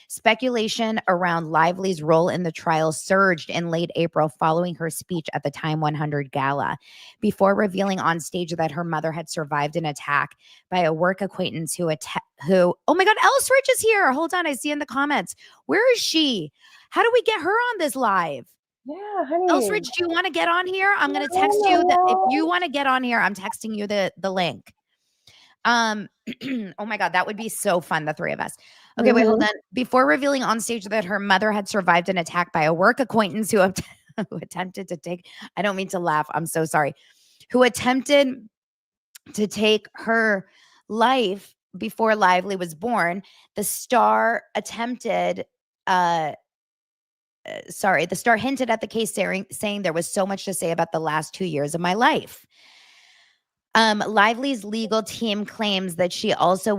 Speculation around Lively's role in the trial surged in late April following her speech at the Time 100 gala, before revealing on stage that her mother had survived an attack by a work acquaintance who oh my God, Elridge is here. Hold on, I see in the comments. Where is she? How do we get her on this live? Yeah, honey. Elridge, do you want to get on here? I'm going to text you that if you want to get on here, I'm texting you the link. Oh my God, that would be so fun, the three of us. Okay, wait, hold on. Before revealing on stage that her mother had survived an attack by a work acquaintance who attempted to take, I don't mean to laugh, I'm so sorry, who attempted to take her life before Lively was born, the star attempted, the star hinted at the case saying there was so much to say about the last 2 years of my life. Lively's legal team claims that she also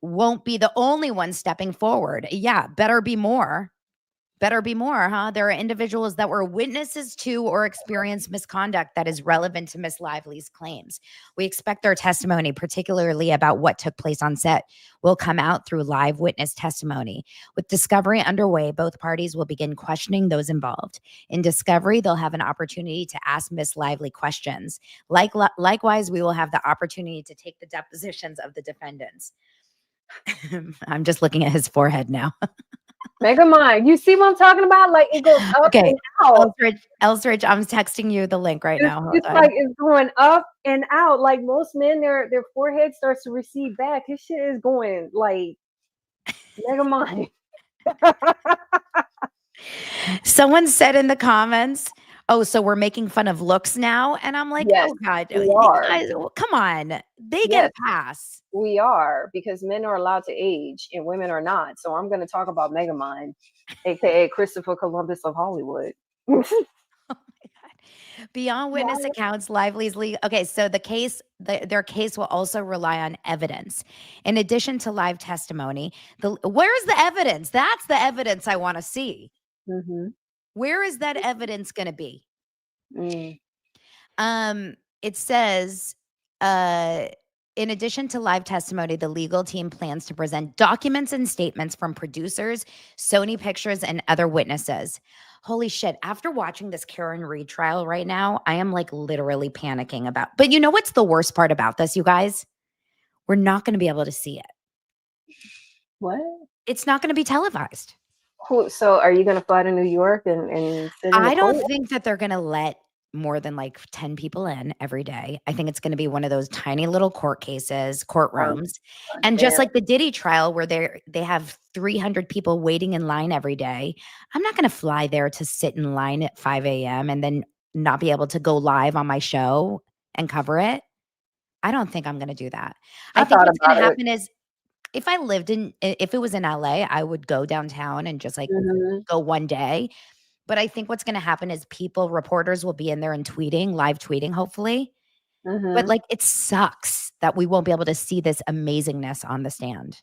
won't be the only one stepping forward. Yeah, better be more. Better be more, huh? There are individuals that were witnesses to or experienced misconduct that is relevant to Miss Lively's claims. We expect their testimony, particularly about what took place on set, will come out through live witness testimony. With discovery underway, both parties will begin questioning those involved. In discovery, they'll have an opportunity to ask Miss Lively questions. Likewise, we will have the opportunity to take the depositions of the defendants. I'm just looking at his forehead now. Megamind. You see what I'm talking about? Like it goes up Okay. and out. Elridge, I'm texting you the link right now. Hold It's on. like it's going up and out. Like most men, their forehead starts to recede back. His shit is going like Megamind. Someone said in the comments, "Oh, so we're making fun of looks now?" And I'm like, Yes, "Oh God, we you are. guys, come on, they get Yes, a pass." we are because men are allowed to age and women are not. So I'm going to talk about Megamind, aka Christopher Columbus of Hollywood. Beyond witness accounts, Lively's legal. Okay, so their case will also rely on evidence. In addition to live testimony, where's the evidence? That's the evidence I want to see. Mm-hmm. Where is that evidence going to be? Mm. It says, in addition to live testimony, the legal team plans to present documents and statements from producers, Sony Pictures, and other witnesses. Holy shit. After watching this Karen Reed trial right now, I am like literally panicking about. But you know what's the worst part about this, you guys? We're not going to be able to see it. What? It's not going to be televised. So are you going to fly to New York and sit in the I don't cold? think that they're going to let more than like 10 people in every day. I think it's going to be one of those tiny little courtrooms. And just like the Diddy trial where they have 300 people waiting in line every day. I'm not going to fly there to sit in line at 5 a.m. and then not be able to go live on my show and cover it. I don't think I'm going to do that. I think what's going to happen is if it was in LA, I would go downtown and just like go one day. But I think what's going to happen is reporters will be in there and live tweeting, hopefully. But like, it sucks that we won't be able to see this amazingness on the stand.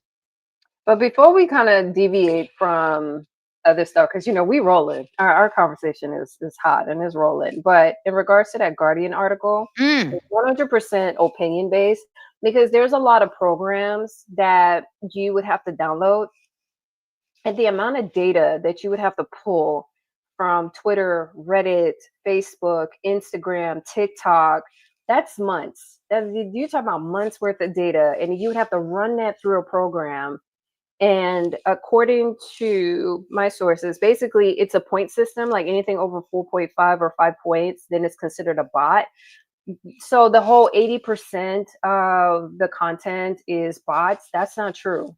But before we kind of deviate from other stuff, because we rolling, our conversation is hot and is rolling. But in regards to that Guardian article, it's 100% opinion based because there's a lot of programs that you would have to download, and the amount of data that you would have to pull from Twitter, Reddit, Facebook, Instagram, TikTok, that's months. You talk about months worth of data, and you would have to run that through a program. And according to my sources, basically it's a point system, like anything over 4.5 or 5 points, then it's considered a bot. So the whole 80% of the content is bots. That's not true.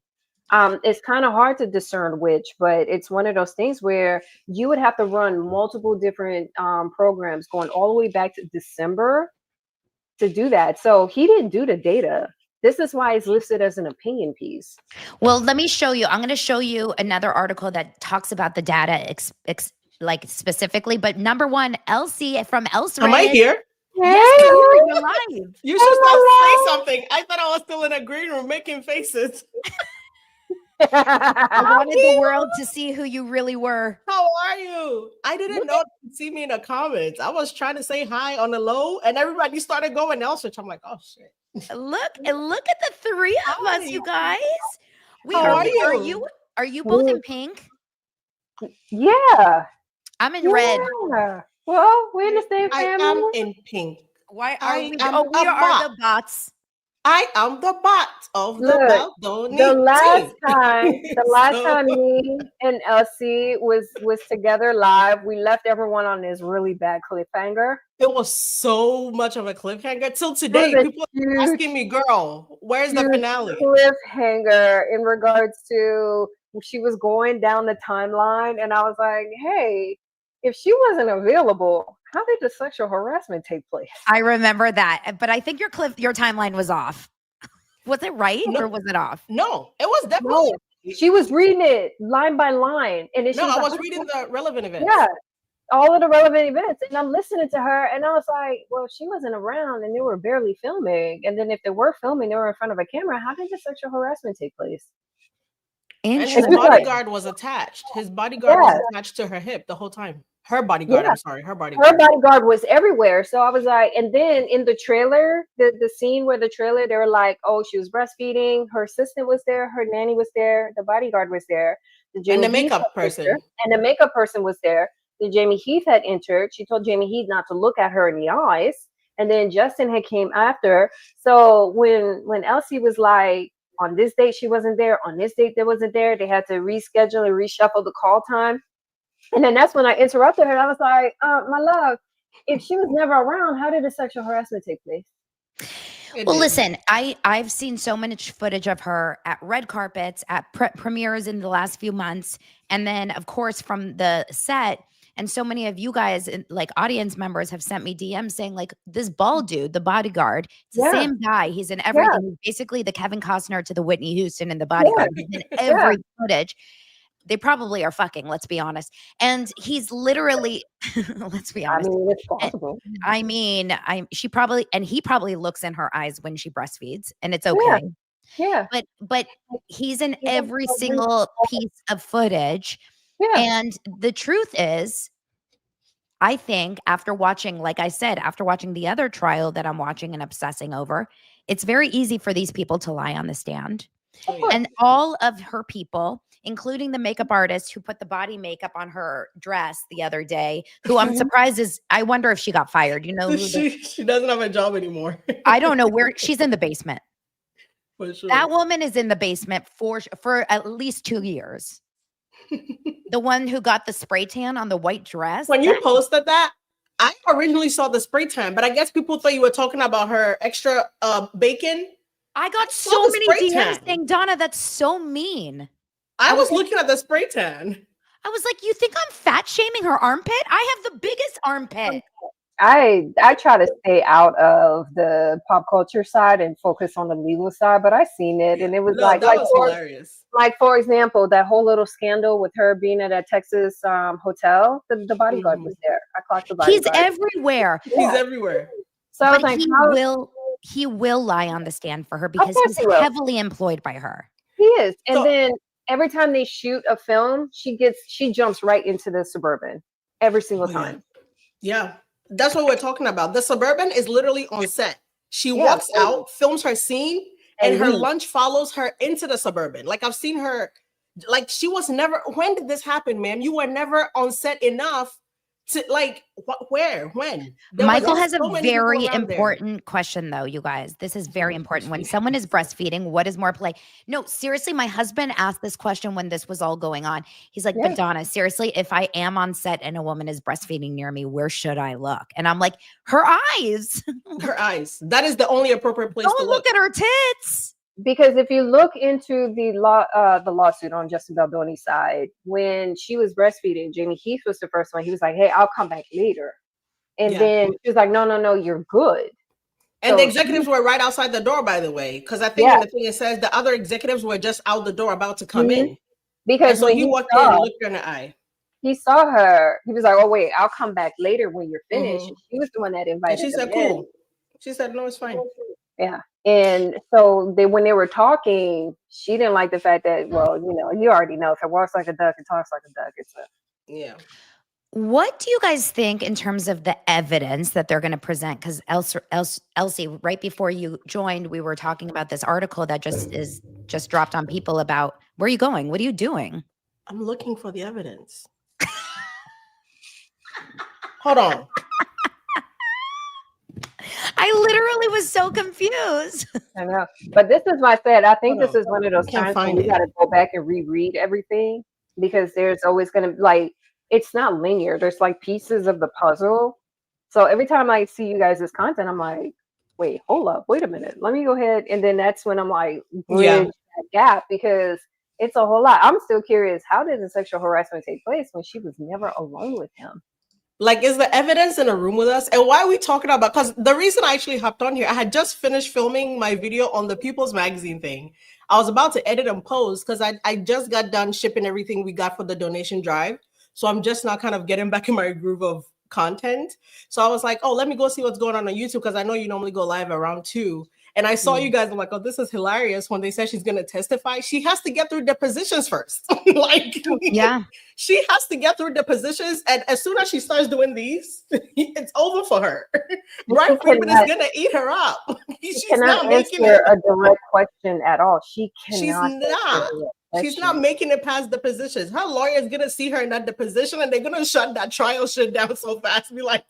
It's kind of hard to discern which, but it's one of those things where you would have to run multiple different programs going all the way back to December to do that. So he didn't do the data. This is why it's listed as an opinion piece. Well, let me show you. I'm going to show you another article that talks about the data like specifically. But number one, Elsie from Elridge. Am I here? Yes, you're live. You should start saying something. I thought I was still in a green room making faces. I wanted the world to see who you really were. How are you? I didn't know you see me in the comments. I was trying to say hi on the low, and everybody started going Elridge. I'm like, oh shit. Look at the three of us, you guys. Are you both in pink? Yeah. I'm in red. Well, we're in the same family. I am in pink. Why are we? We are the bots. I am the bot of the Baldoni The last time me and Elsie was together live, we left everyone on this really bad cliffhanger. It was so much of a cliffhanger. Till today, people are asking me, girl, where's the finale? Cliffhanger in regards to she was going down the timeline, and I was like, hey, if she wasn't available, how did the sexual harassment take place? I remember that, but I think your timeline was off. Was it right or was it off? No, it was definitely. No. She was reading it line by line, and I was reading the relevant events. Yeah, all of the relevant events, and I'm listening to her, and I was like, well, she wasn't around, and they were barely filming, and then if they were filming, they were in front of a camera. How did the sexual harassment take place? And his It's just like, bodyguard was attached. His bodyguard was yeah, attached to her hip the whole time. Her bodyguard, yeah. I'm sorry, her Her bodyguard. bodyguard was everywhere. So I was like, and then in the trailer, the scene where the trailer, they were like, oh, she was breastfeeding. Her assistant was there. Her nanny was there. The bodyguard was there. The And Jamie the Heath makeup had entered, person. and the makeup person was there. The Jamie Heath had entered. She told Jamie Heath not to look at her in the eyes. And then Justin had came after. So when Elsie was like, on this date she wasn't there, on this date they wasn't there, they had to reschedule and reshuffle the call time. And then that's when I interrupted her. I was like, my love, if she was never around, how did the sexual harassment take place? It Well, did. listen, I've seen so much footage of her at red carpets, at premieres in the last few months, and then of course from the set. And so many of you guys, like audience members, have sent me DMs saying like this bald dude, the bodyguard, it's the Yeah, same guy. He's in yeah, everything. He's basically the Kevin Costner to the Whitney Houston in the yeah, bodyguard. He's in yeah. every footage. They probably are fucking, let's be honest. And he's literally, let's be I honest. mean, it's And possible. I mean, he probably looks in her eyes when she breastfeeds, and it's Yeah, okay. yeah, But he's in yeah, every single piece of footage. yeah, And the truth is, I think after watching, like I said, after watching the other trial that I'm watching and obsessing over, it's very easy for these people to lie on the stand. Oh, of yeah. course. And all of her people, including the makeup artist who put the body makeup on her dress the other day, who I'm surprised is, I wonder if she got fired. You know, She doesn't have a job anymore. I don't know where she's in the basement. For sure. That woman is in the basement for at least 2 years. The one who got the spray tan on the white dress. When you posted that, I originally saw the spray tan, but I guess people thought you were talking about her extra bacon. I got saw so the many spray DMs tan. saying, Donna, that's so mean. I was like- looking at the spray tan. I was like, you think I'm fat shaming her armpit? I have the biggest armpit. I try to stay out of the pop culture side and focus on the legal side, but I seen it and it was No, like that was hilarious. for example, that whole little scandal with her being at a Texas hotel, the bodyguard was there. I caught the He's bodyguard. everywhere. He's everywhere. So I was But like, he will lie on the stand for her because course he's he will. heavily employed by her. he is. And So- then every time they shoot a film, she jumps right into the Suburban every single Oh, yeah. time. Yeah, that's what we're talking about. The Suburban is literally on set. She Yeah, walks absolutely. out, films her scene, and And her leaves. lunch follows her into the Suburban. Like I've seen her, like she was never. When did this happen, ma'am? You were never on set enough to like. Where? When? There was Michael has a so many people very around there. important question, though, you guys. This is very important. When Breastfeeding. someone is breastfeeding, what is more play? No, seriously, my husband asked this question when this was all going on. He's like, Yeah. but Donna, seriously, if I am on set and a woman is breastfeeding near me, where should I look? And I'm like, her eyes. Her eyes. That is the only appropriate place to Don't look. look at her tits. Because if you look into the lawsuit on Justin Baldoni's side, when she was breastfeeding, Jamie Heath was the first one. He was like, "Hey, I'll come back later," and Yeah. then she was like, "No, you're good." And So the executives were right outside the door, by the way, because I think Yeah. in the thing it says the other executives were just out the door about to come Mhm. in. And Because so when he walked in and looked her in the eye. he saw her, he was like, "Oh wait, I'll come back later when you're finished." Mhm. And she was the one that And invited she them said, in. cool. She said, no, it's fine. Yeah. And so when they were talking, she didn't like the fact that, well, you already know if it walks like a duck, it talks like a duck. Yeah. What do you guys think in terms of the evidence that they're going to present? Because Elsie, right before you joined, we were talking about this article that just dropped on People about, where are you going? What are you doing? I'm looking for the evidence. Hold on. I literally was so confused. I know. But this is why I said, I think Hold this is one of those Can't times when find we it. got to go back and reread everything because there's always going to, like, it's not linear. There's like pieces of the puzzle. So every time I see you guys' content, I'm like, wait, hold up, wait a minute. Let me go ahead. And then that's when I'm like, bridge Yeah. that gap because it's a whole lot. I'm still curious. How did the sexual harassment take place when she was never alone with him? Like, is the evidence in a room with us? And why are we talking about? Because the reason I actually hopped on here, I had just finished filming my video on the People's Magazine thing. I was about to edit and post because I just got done shipping everything we got for the donation drive. So I'm just now kind of getting back in my groove of content. So I was like, oh, let me go see what's going on YouTube because I know you normally go live around 2. And I saw you guys, I'm like, oh, this is hilarious. When they said she's going to testify, she has to get through depositions first. Like, Yeah. she has to get through depositions. And as soon as she starts doing these, it's over for her. Breastfeeding is going to eat her up. She's cannot not making answer it. a direct question at all. She She's cannot. not. She's not making it past the positions. Her lawyer is gonna see her in that deposition, and they're gonna shut that trial shit down so fast. Be like,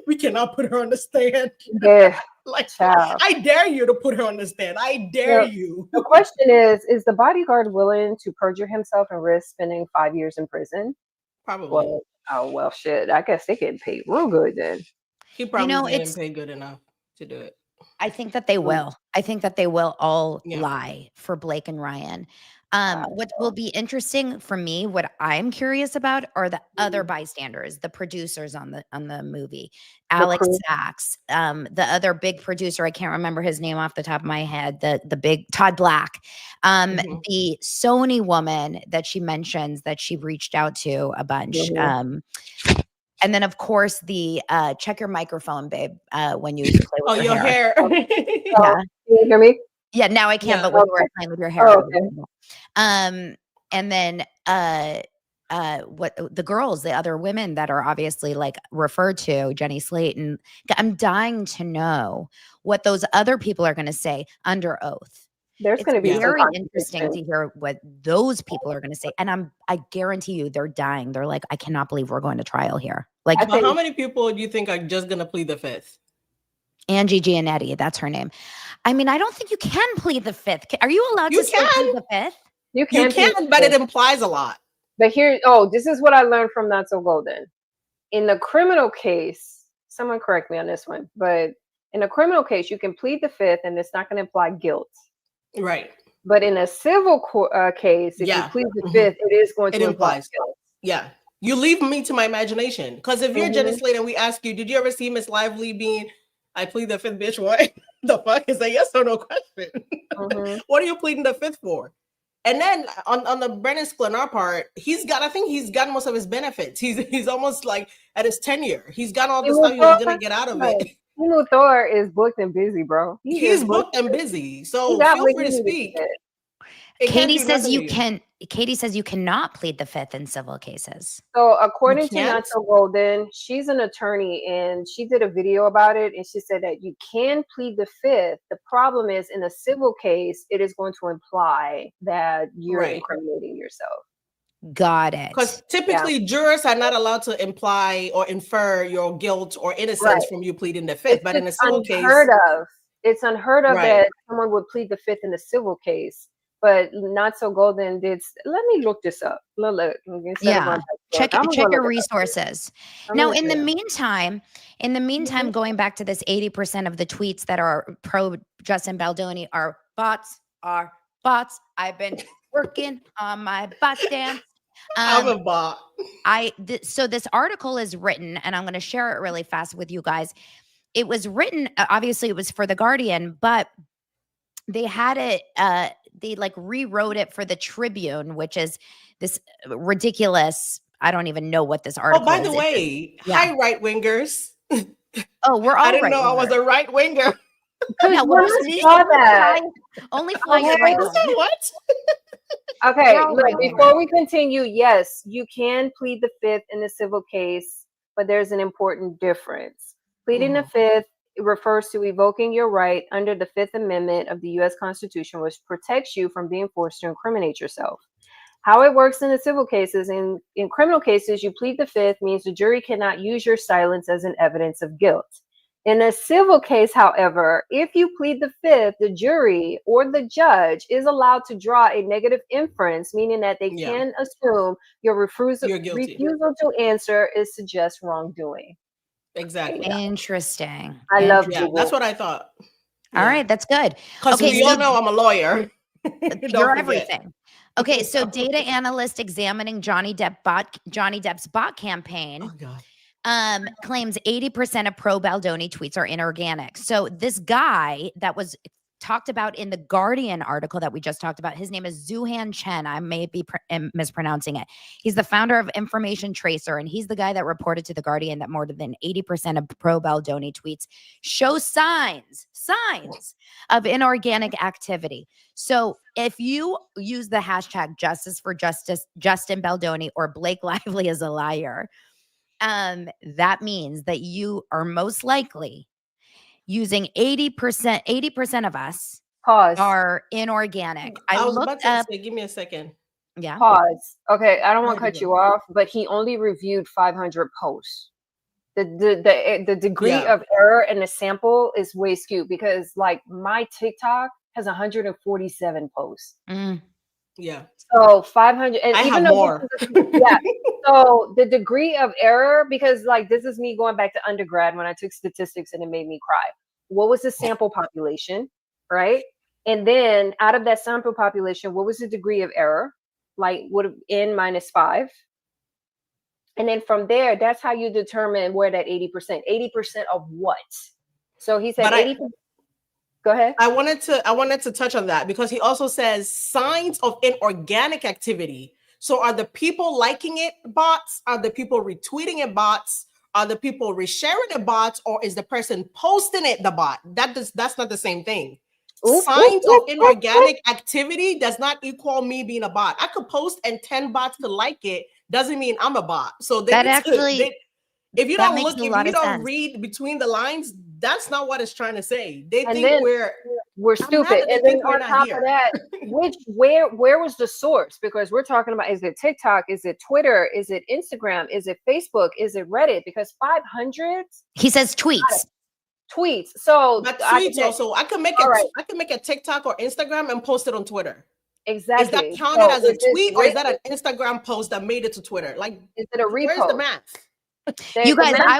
we cannot put her on the stand. Yeah, like, child. I dare you to put her on the stand. I dare you. The question is the bodyguard willing to perjure himself and risk spending 5 years in prison? Probably. Well, shit. I guess they get paid real good then. He probably didn't pay good enough to do it. I think that they will. I think that they will all lie for Blake and Ryan. What will be interesting for me, what I'm curious about, are the other bystanders, the producers on the movie. Alex Sachs, the other big producer, I can't remember his name off the top of my head, the big Todd Black, the Sony woman that she mentions that she reached out to a bunch. And then, of course, the check your microphone, babe, when you play with your hair. Yeah. Can you hear me? Yeah, now I can, but when you were playing with your hair. And then what the girls, the other women that are obviously like referred to, Jenny Slate, and I'm dying to know what those other people are going to say under oath. There's going to be very interesting to hear what those people are going to say. And I guarantee you they're dying. They're like, I cannot believe we're going to trial here. Like, how many people do you think are just going to plead the fifth? Angie Giannetti, that's her name. I mean, I don't think you can plead the fifth. Are you allowed to still plead the fifth? You can, but it implies a lot. But here, this is what I learned from Not So Golden. In the criminal case, someone correct me on this one, but in a criminal case, you can plead the fifth and it's not going to imply guilt. Right. But in a civil case, if you plead the fifth, it is going to imply guilt. Yeah. You leave me to my imagination. Because if you're Jenny Slate and we ask you, did you ever see Miss Lively being, I plead the fifth, bitch, what? The fuck is a yes or no question? What are you pleading the fifth for? And then on the Brennan Sklenar part, I think he's got most of his benefits. He's almost like at his tenure. He's got all the stuff he was gonna get out of it. Thor is booked and busy, bro. He's booked and busy. So feel free to speak. Katie says you can. Katie says you cannot plead the fifth in civil cases. So according to Not So Golden, she's an attorney and she did a video about it. And she said that you can plead the fifth. The problem is in a civil case, it is going to imply that you're incriminating yourself. Got it. Because typically jurors are not allowed to imply or infer your guilt or innocence from you pleading the fifth. But in a civil case, it's unheard of that someone would plead the fifth in a civil case. But Not So Golden did. Let me look this up. Look. Check your resources. Now, in the meantime, going back to this 80% of the tweets that are pro Justin Baldoni are bots. I've been working on my bot stance. I'm a bot. So this article is written, and I'm going to share it really fast with you guys. It was written, obviously, it was for The Guardian, but they had it. They like rewrote it for the Tribune, which is this ridiculous. I don't even know what this article is. Oh, by the way, hi right wingers. Oh, we're all. I didn't know I was a right winger. No, only flying right. What? Okay, look, before we continue, yes, you can plead the fifth in a civil case, but there's an important difference. Pleading the fifth refers to evoking your right under the Fifth Amendment of the U.S. Constitution, which protects you from being forced to incriminate yourself. How it works in the civil cases, in criminal cases, you plead the fifth means the jury cannot use your silence as an evidence of guilt. In a civil case, however, if you plead the fifth, the jury or the judge is allowed to draw a negative inference, meaning that they can assume your refusal to answer is suggest wrongdoing. Exactly. Interesting. I love Google. That's what I thought. All right, that's good. Because we all know I'm a lawyer. You're everything. Okay, so data analyst examining Johnny Depp's bot campaign claims 80% of pro Baldoni tweets are inorganic. So this guy that was talked about in the Guardian article that we just talked about. His name is Zuhan Chen. I may be mispronouncing it. He's the founder of Information Tracer, and he's the guy that reported to the Guardian that more than 80% of pro-Baldoni tweets show signs of inorganic activity. So if you use the hashtag Justice for Justice, Justin Baldoni, or Blake Lively is a liar, that means that you are most likely using 80% of us Pause. are inorganic. I was about looked to up. say, give me a second. Yeah. Pause. Okay, I don't want to There you cut go. you off, but he only reviewed 500 posts. The degree Yeah. of error in the sample is way skewed because like my TikTok has 147 posts. Mm. Yeah. So 500, and I even have though more. yeah. So the degree of error, because like this is me going back to undergrad when I took statistics and it made me cry. What was the sample population, right? And then out of that sample population, what was the degree of error? Like would have n minus 5. And then from there, that's how you determine where that 80%. 80% of what? So he said But 80%. Go ahead. I wanted to touch on that because he also says signs of inorganic activity. So are the people liking it bots? Are the people retweeting it bots? Are the people resharing it bots? Or is the person posting it the bot? That's not the same thing. Oop, Signs oop, of oop, inorganic activity does not equal me being a bot. I could post and 10 bots could like it. Doesn't mean I'm a bot. So they That need to actually if you that don't makes look, a if lot you of don't sense. read between the lines, that's not what it's trying to say. They And think then we're I'm mad stupid. that they And then think we're on not top here. of that, where was the source? Because we're talking about, is it TikTok? Is it Twitter? Is it Instagram? Is it Facebook? Is it Reddit? Because 500 He says tweets. tweets. So But I tweets also, I can make all right, I can make a TikTok or Instagram and post it on Twitter. Is that exactly. counted So as a is it tweet or is that an Instagram post that made it to Twitter? Like, is it a where's the repost? math? You The guys, math I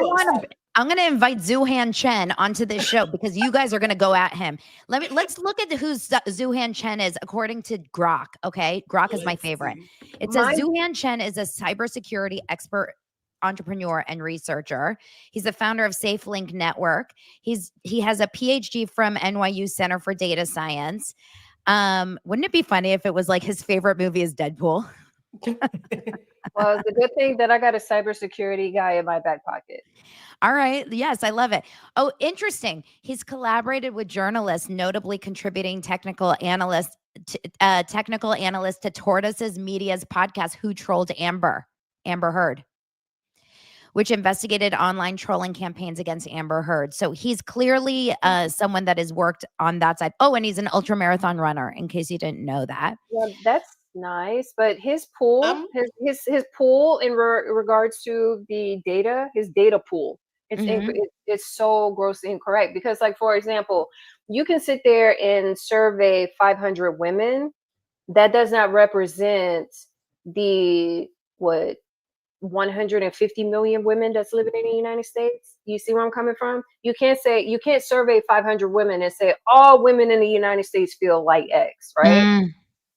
I'm going to invite Zuhan Chen onto this show because you guys are going to go at him. Let's look at who Zuhan Chen is according to Grok. Okay, Grok is my Let's favorite. see. It says Mine- Zuhan Chen is a cybersecurity expert, entrepreneur, and researcher. He's the founder of SafeLink Network. He has a PhD from NYU Center for Data Science. Wouldn't it be funny if it was like his favorite movie is Deadpool? Well, it's a good thing that I got a cybersecurity guy in my back pocket. All right. Yes, I love it. Oh, interesting. He's collaborated with journalists, notably contributing technical analyst to Tortoises Media's podcast, Who Trolled Amber Heard, which investigated online trolling campaigns against Amber Heard. So he's clearly someone that has worked on that side. Oh, and he's an ultramarathon runner, in case you didn't know that. Well, that's nice, but his pool, his pool in regards to the data, his data pool, it's so grossly incorrect because, like, for example, you can sit there and survey 500 women. That does not represent the 150 million women that's living in the United States. You see where I'm coming from? You can't survey 500 women and say all women in the United States feel like X, right?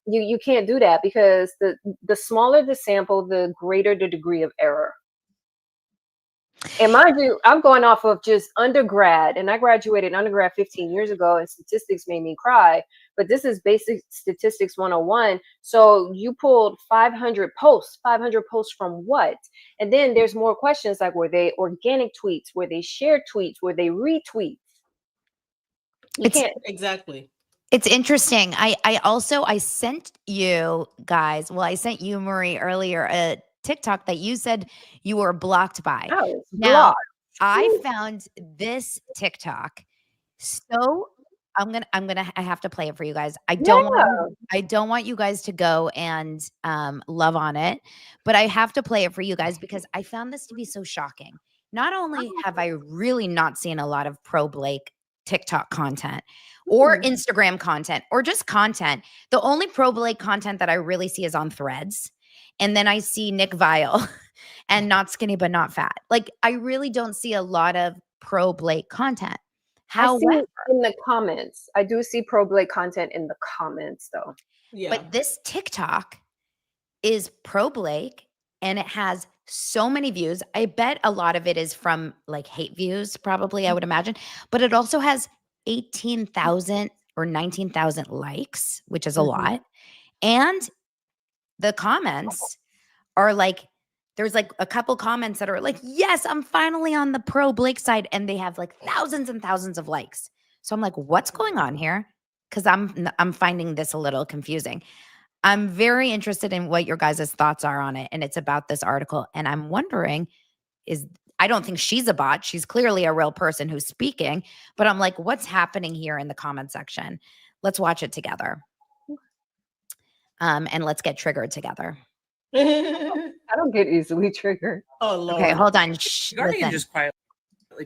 You can't do that because the smaller the sample, the greater the degree of error. And mind you, I'm going off of just undergrad, and I graduated undergrad 15 years ago, and statistics made me cry. But this is basic statistics 101. So you pulled 500 posts. 500 posts from what? And then there's more questions like, were they organic tweets? Were they shared tweets? Were they retweets? You can't. Exactly. It's interesting. I sent you guys, I sent you, Marie, earlier a TikTok that you said you were blocked by. Oh, Now, blocked. I found this TikTok so I have to play it for you guys. I don't want you guys to go and love on it, but I have to play it for you guys because I found this to be so shocking. Not only have I really not seen a lot of pro Blake TikTok content or Instagram content or just content. The only pro Blake content that I really see is on Threads. And then I see Nick Vile and Not Skinny But Not Fat. Like, I really don't see a lot of pro Blake content. However, I see in the comments. I do see pro Blake content in the comments though. Yeah. But this TikTok is pro Blake and it has so many views. I bet a lot of it is from like hate views, probably, I would imagine. But it also has 18,000 or 19,000 likes, which is a lot. And the comments are like, there's like a couple comments that are like, yes, I'm finally on the pro Blake side. And they have like thousands and thousands of likes. So I'm like, what's going on here? Because I'm finding this a little confusing. I'm very interested in what your guys' thoughts are on it. And it's about this article. And I'm wondering, I don't think she's a bot. She's clearly a real person who's speaking. But I'm like, what's happening here in the comment section? Let's watch it together. And let's get triggered together. I don't get easily triggered. Oh, Lord. Okay, hold on. Guardian just quietly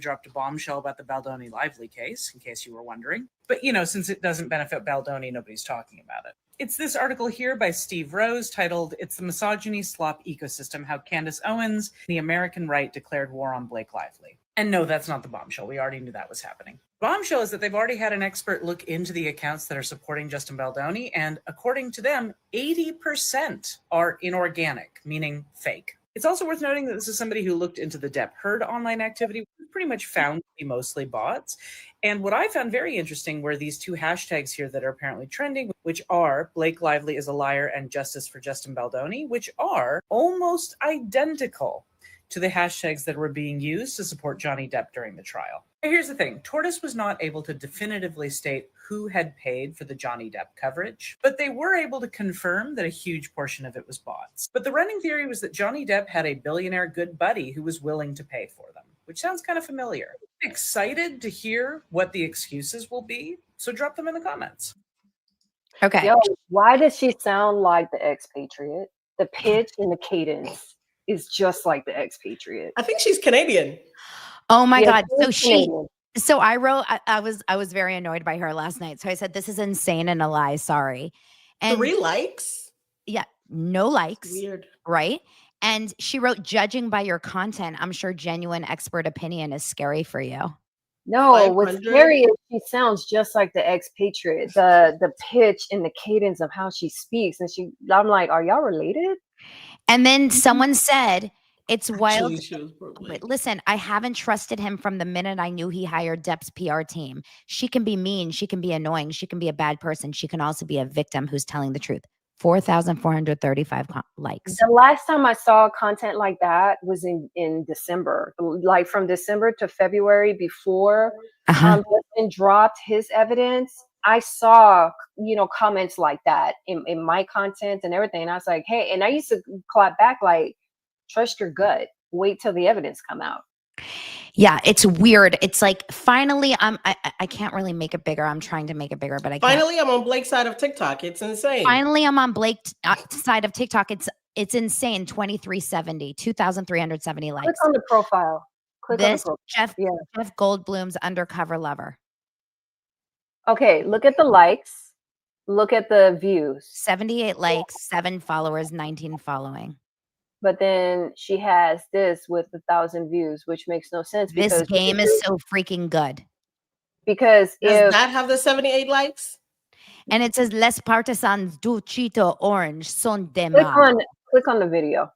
dropped a bombshell about the Baldoni Lively case, in case you were wondering. But, since it doesn't benefit Baldoni, nobody's talking about it. It's this article here by Steve Rose titled, "It's the Misogyny Slop Ecosystem, How Candace Owens, the American Right, Declared War on Blake Lively." And no, that's not the bombshell. We already knew that was happening. Bombshell is that they've already had an expert look into the accounts that are supporting Justin Baldoni, and according to them, 80% are inorganic, meaning fake. It's also worth noting that this is somebody who looked into the Depp Heard online activity, which pretty much found to be mostly bots. And what I found very interesting were these two hashtags here that are apparently trending, which are Blake Lively is a liar and justice for Justin Baldoni, which are almost identical to the hashtags that were being used to support Johnny Depp during the trial. Here's the thing. Tortoise was not able to definitively state who had paid for the Johnny Depp coverage, but they were able to confirm that a huge portion of it was bots. But the running theory was that Johnny Depp had a billionaire good buddy who was willing to pay for them, which sounds kind of familiar. I'm excited to hear what the excuses will be, so drop them in the comments. Okay. Yo, why does she sound like the expatriate? The pitch and the cadence is just like the expatriate. I think she's Canadian. Oh my God. Canadian. So I wrote, I was very annoyed by her last night. So I said, this is insane and a lie. Sorry. And 3 likes? Yeah. No likes. Weird. Right. And she wrote, judging by your content, I'm sure genuine expert opinion is scary for you. No, what's scary is she sounds just like the expatriate, the pitch and the cadence of how she speaks. And I'm like, are y'all related? And then someone said, it's wild. Actually, but listen, I haven't trusted him from the minute I knew he hired Depp's PR team. She can be mean. She can be annoying. She can be a bad person. She can also be a victim who's telling the truth. 4,435 likes. The last time I saw content like that was in December, like from December to February before Justin dropped his evidence. I saw, comments like that in my content and everything. And I was like, hey, and I used to clap back like, trust your gut. Wait till the evidence come out. Yeah, it's weird. It's like finally, I can't really make it bigger. I'm trying to make it bigger, but I can't. Finally, I'm on Blake's side of TikTok. It's insane. Finally, I'm on Blake's side of TikTok. It's insane. 2,370 likes. Click on the profile. Jeff Goldblum's undercover lover. Okay, look at the likes. Look at the views. 78 likes, 7 followers, 19 following. But then she has this with 1,000 views, which makes no sense. This game is so freaking good. Because does that have the 78 likes? And it says, Les partisans du Cheeto Orange son de mal. Click on the video.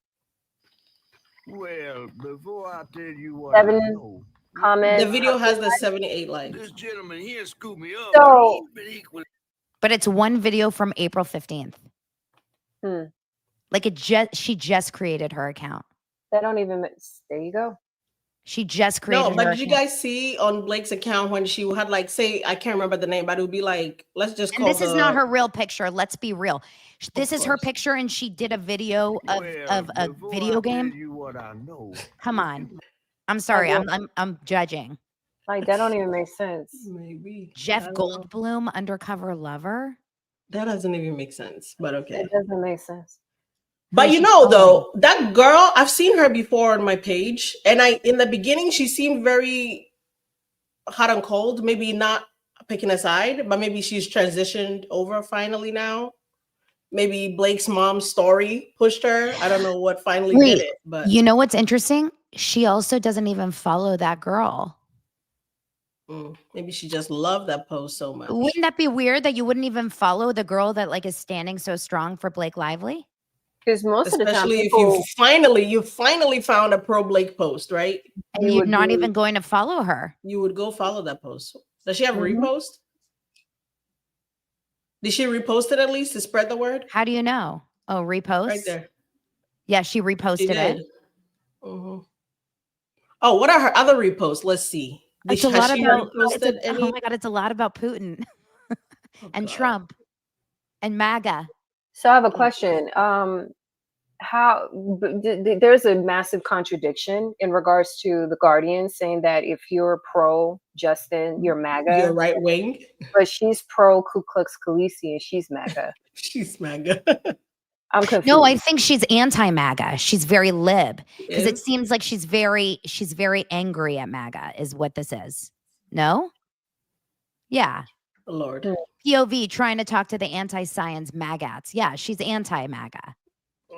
Well, before I tell you what 7 comments. The video has the 78 likes. This gentleman here scooped me up. So, but it's one video from April 15th. Like she just created her account. That don't even, there you go. She just created her but did account. you guys see on Blake's account when she had like, say, I can't remember the name, but it would be like, let's just call this is not her real picture. Let's be real. This is her picture and she did a video of a video game. Come on. I'm sorry. I'm judging. Like, that don't even make sense. Maybe. Jeff Goldblum, undercover lover? That doesn't even make sense, but okay. It doesn't make sense. But though, that girl, I've seen her before on my page. And in the beginning, she seemed very hot and cold. Maybe not picking a side, but maybe she's transitioned over finally now. Maybe Blake's mom's story pushed her. I don't know what finally did it. But you know what's interesting? She also doesn't even follow that girl. Maybe she just loved that post so much. Wouldn't that be weird that you wouldn't even follow the girl that like is standing so strong for Blake Lively? Because most of the time, especially if you finally found a pro Blake post, right? And you're not even going to follow her. You would go follow that post. Does she have repost? Did she repost it at least to spread the word? How do you know? Oh, repost? Right there. Yeah, she reposted She did. it. Mhm. Oh, what are her other reposts? Let's see. It's a Has lot she about, reposted any? oh my God, it's a lot about Putin and God. Trump and MAGA. So I have a question. There's a massive contradiction in regards to the Guardian saying that if you're pro Justin, you're MAGA. You're right wing. But she's pro Ku Klux Khalisi and she's MAGA. She's MAGA. I'm confused. No, I think she's anti-MAGA. She's very lib because it seems like she's very angry at MAGA is what this is. No? Yeah. Lord. POV trying to talk to the anti-science MAGAs. Yeah, she's anti-MAGA.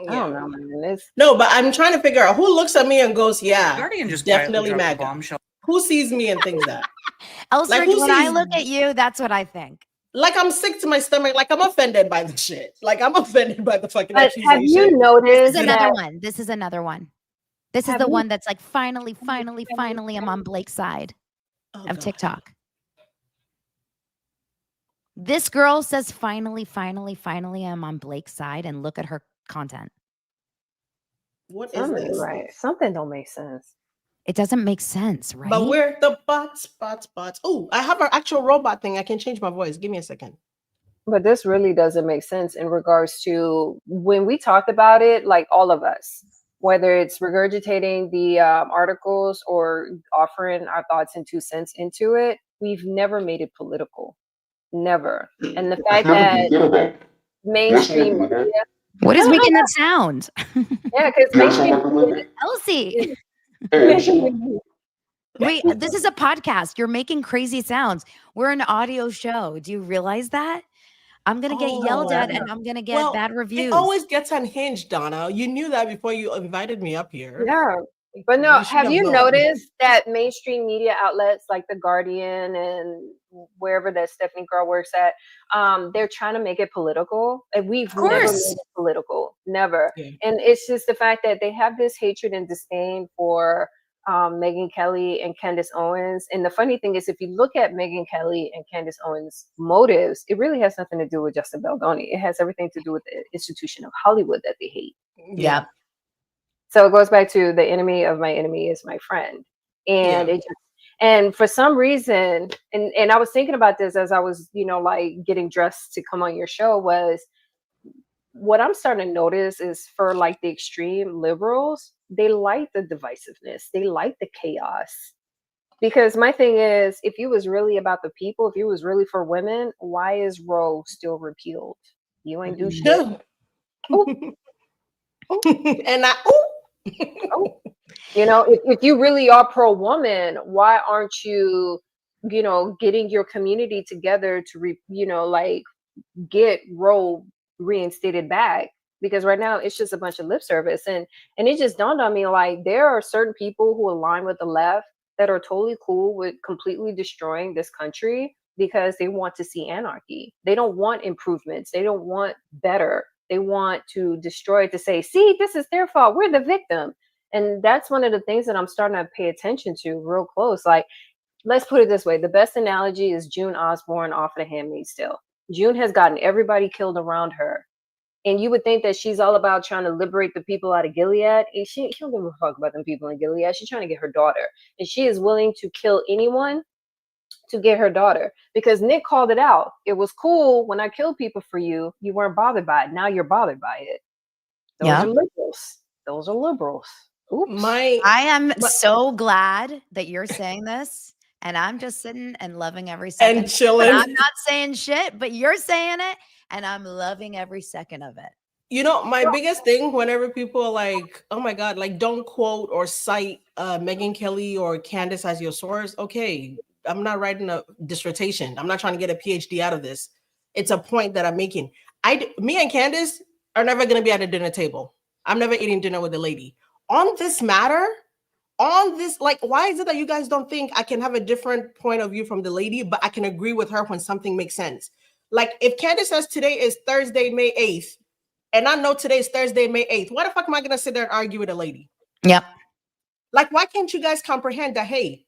I don't know, man. No, but I'm trying to figure out who looks at me and goes, yeah, Guardian just definitely MAGA. MAGA. Who sees me and thinks that? Elsidge, when I look at you, that's what I think. Like I'm sick to my stomach. Like I'm offended by the shit. Like I'm offended by the fucking accusation. Have you noticed? This is another one. This is another one. This is the one that's like, finally, I'm on Blake's side of TikTok. This girl says, finally, I'm on Blake's side, and look at her content. What is this? Right. Something don't make sense. It doesn't make sense, right? But we're the bots. Oh, I have an actual robot thing. I can change my voice. Give me a second. But this really doesn't make sense in regards to when we talked about it, like all of us, whether it's regurgitating the articles or offering our thoughts and 2 cents into it, we've never made it political. Never. And the fact that mainstream media... What is making that sound? Yeah, because mainstream... Elsie! Wait, this is a podcast. You're making crazy sounds. We're an audio show. Do you realize that? I'm going to get yelled at and I'm going to get bad reviews. It always gets unhinged, Donna. You knew that before you invited me up here. Yeah. But no, have you noticed that mainstream media outlets like The Guardian and wherever that Stephanie girl works at, they're trying to make it political. And we've never made it political. Never. Yeah. And it's just the fact that they have this hatred and disdain for Megyn Kelly and Candace Owens. And the funny thing is, if you look at Megyn Kelly and Candace Owens' motives, it really has nothing to do with Justin Baldoni. It has everything to do with the institution of Hollywood that they hate. Yeah. So it goes back to the enemy of my enemy is my friend. And and for some reason, and I was thinking about this as I was, like getting dressed to come on your show, was what I'm starting to notice is for like the extreme liberals, they like the divisiveness. They like the chaos. Because my thing is, if you was really about the people, if you was really for women, why is Roe still repealed? You ain't do shit. And if you really are pro-woman, why aren't you, getting your community together to, get Roe reinstated back? Because right now it's just a bunch of lip service. And it just dawned on me, like, there are certain people who align with the left that are totally cool with completely destroying this country because they want to see anarchy. They don't want improvements. They don't want better. They want to destroy it to say, see, this is their fault. We're the victim. And that's one of the things that I'm starting to pay attention to real close. Like, let's put it this way. The best analogy is June Osborne off of The Handmaid's Tale. June has gotten everybody killed around her. And you would think that she's all about trying to liberate the people out of Gilead. And she don't give a fuck about them people in Gilead. She's trying to get her daughter. And she is willing to kill anyone to get her daughter. Because Nick called it out. It was cool when I killed people for you. You weren't bothered by it. Now you're bothered by it. Those are liberals. Those are liberals. Oops. I am so glad that you're saying this. And I'm just sitting and loving every second. And chilling. But I'm not saying shit, but you're saying it. And I'm loving every second of it. My biggest thing whenever people are like, oh my God, like don't quote or cite Megyn Kelly or Candace as your source. Okay, I'm not writing a dissertation. I'm not trying to get a PhD out of this. It's a point that I'm making. Me and Candace are never going to be at a dinner table. I'm never eating dinner with a lady. On this matter, like, why is it that you guys don't think I can have a different point of view from the lady, but I can agree with her when something makes sense? Like, if Candace says today is Thursday, May 8th, and I know today is Thursday, May 8th, why the fuck am I going to sit there and argue with a lady? Yep. Like, why can't you guys comprehend that, hey,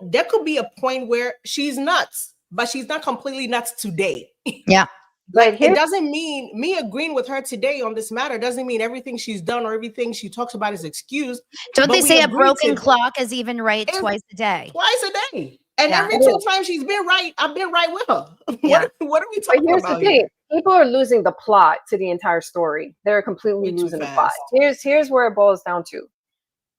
there could be a point where she's nuts, but she's not completely nuts today. Yeah. But Like, it doesn't mean me agreeing with her today on this matter doesn't mean everything she's done or everything she talks about is excused. Don't But they we say a agreed broken to clock is even right is twice a day? twice a day. And Yeah. every two times she's been right, I've been right with her. Yeah. What are we But talking here's the about thing: here? people are losing the plot to the entire story. They're completely Way too losing the plot. fast. Here's where it boils down to.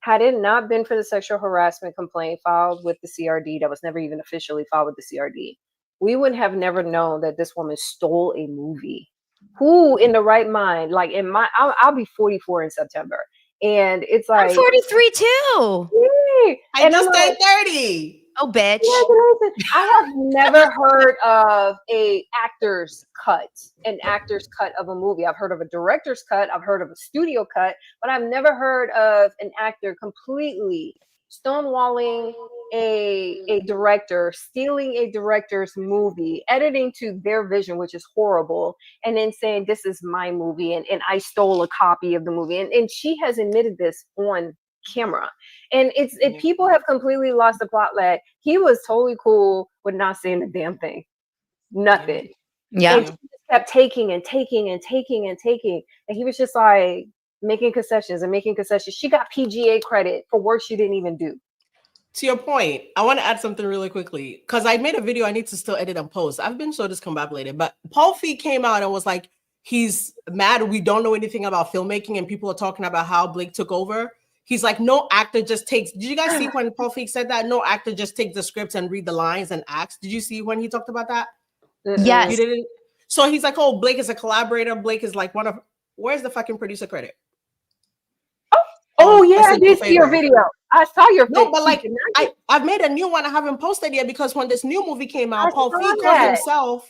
Had it not been for the sexual harassment complaint filed with the CRD that was never even officially filed with the CRD, we would have never known that this woman stole a movie. Who in the right mind, like I'll be 44 in September, and it's I'm like 43 too. yay! I And I'm just like, turned 30. Oh, bitch. congratulations. I have never heard of an actor's cut of a movie. I've heard of a director's cut, I've heard of a studio cut, but I've never heard of an actor completely stonewalling a director, stealing a director's movie, editing to their vision, which is horrible, and then saying, this is my movie, and I stole a copy of the movie. And she has admitted this on camera. And people have completely lost the plot that he was totally cool with not saying a damn thing. Nothing. Yeah. And she just kept taking and taking and taking and taking. And he was just like making concessions and making concessions. She got PGA credit for work she didn't even do. To your point, I want to add something really quickly because I made a video I need to still edit and post. I've been so discombobulated, but Paul Feig came out and was like, he's mad we don't know anything about filmmaking and people are talking about how Blake took over. He's like, no actor just takes. Did you guys see when Paul Feig said that? No actor just takes the scripts and read the lines and acts. Did you see when he talked about that? Yes. You didn't. So he's like, oh, Blake is a collaborator. Blake is like where's the fucking producer credit? Oh yeah, I did see your video. I saw your video. No, but like I've made a new one. I haven't posted yet because when this new movie came out, Paul Feig called himself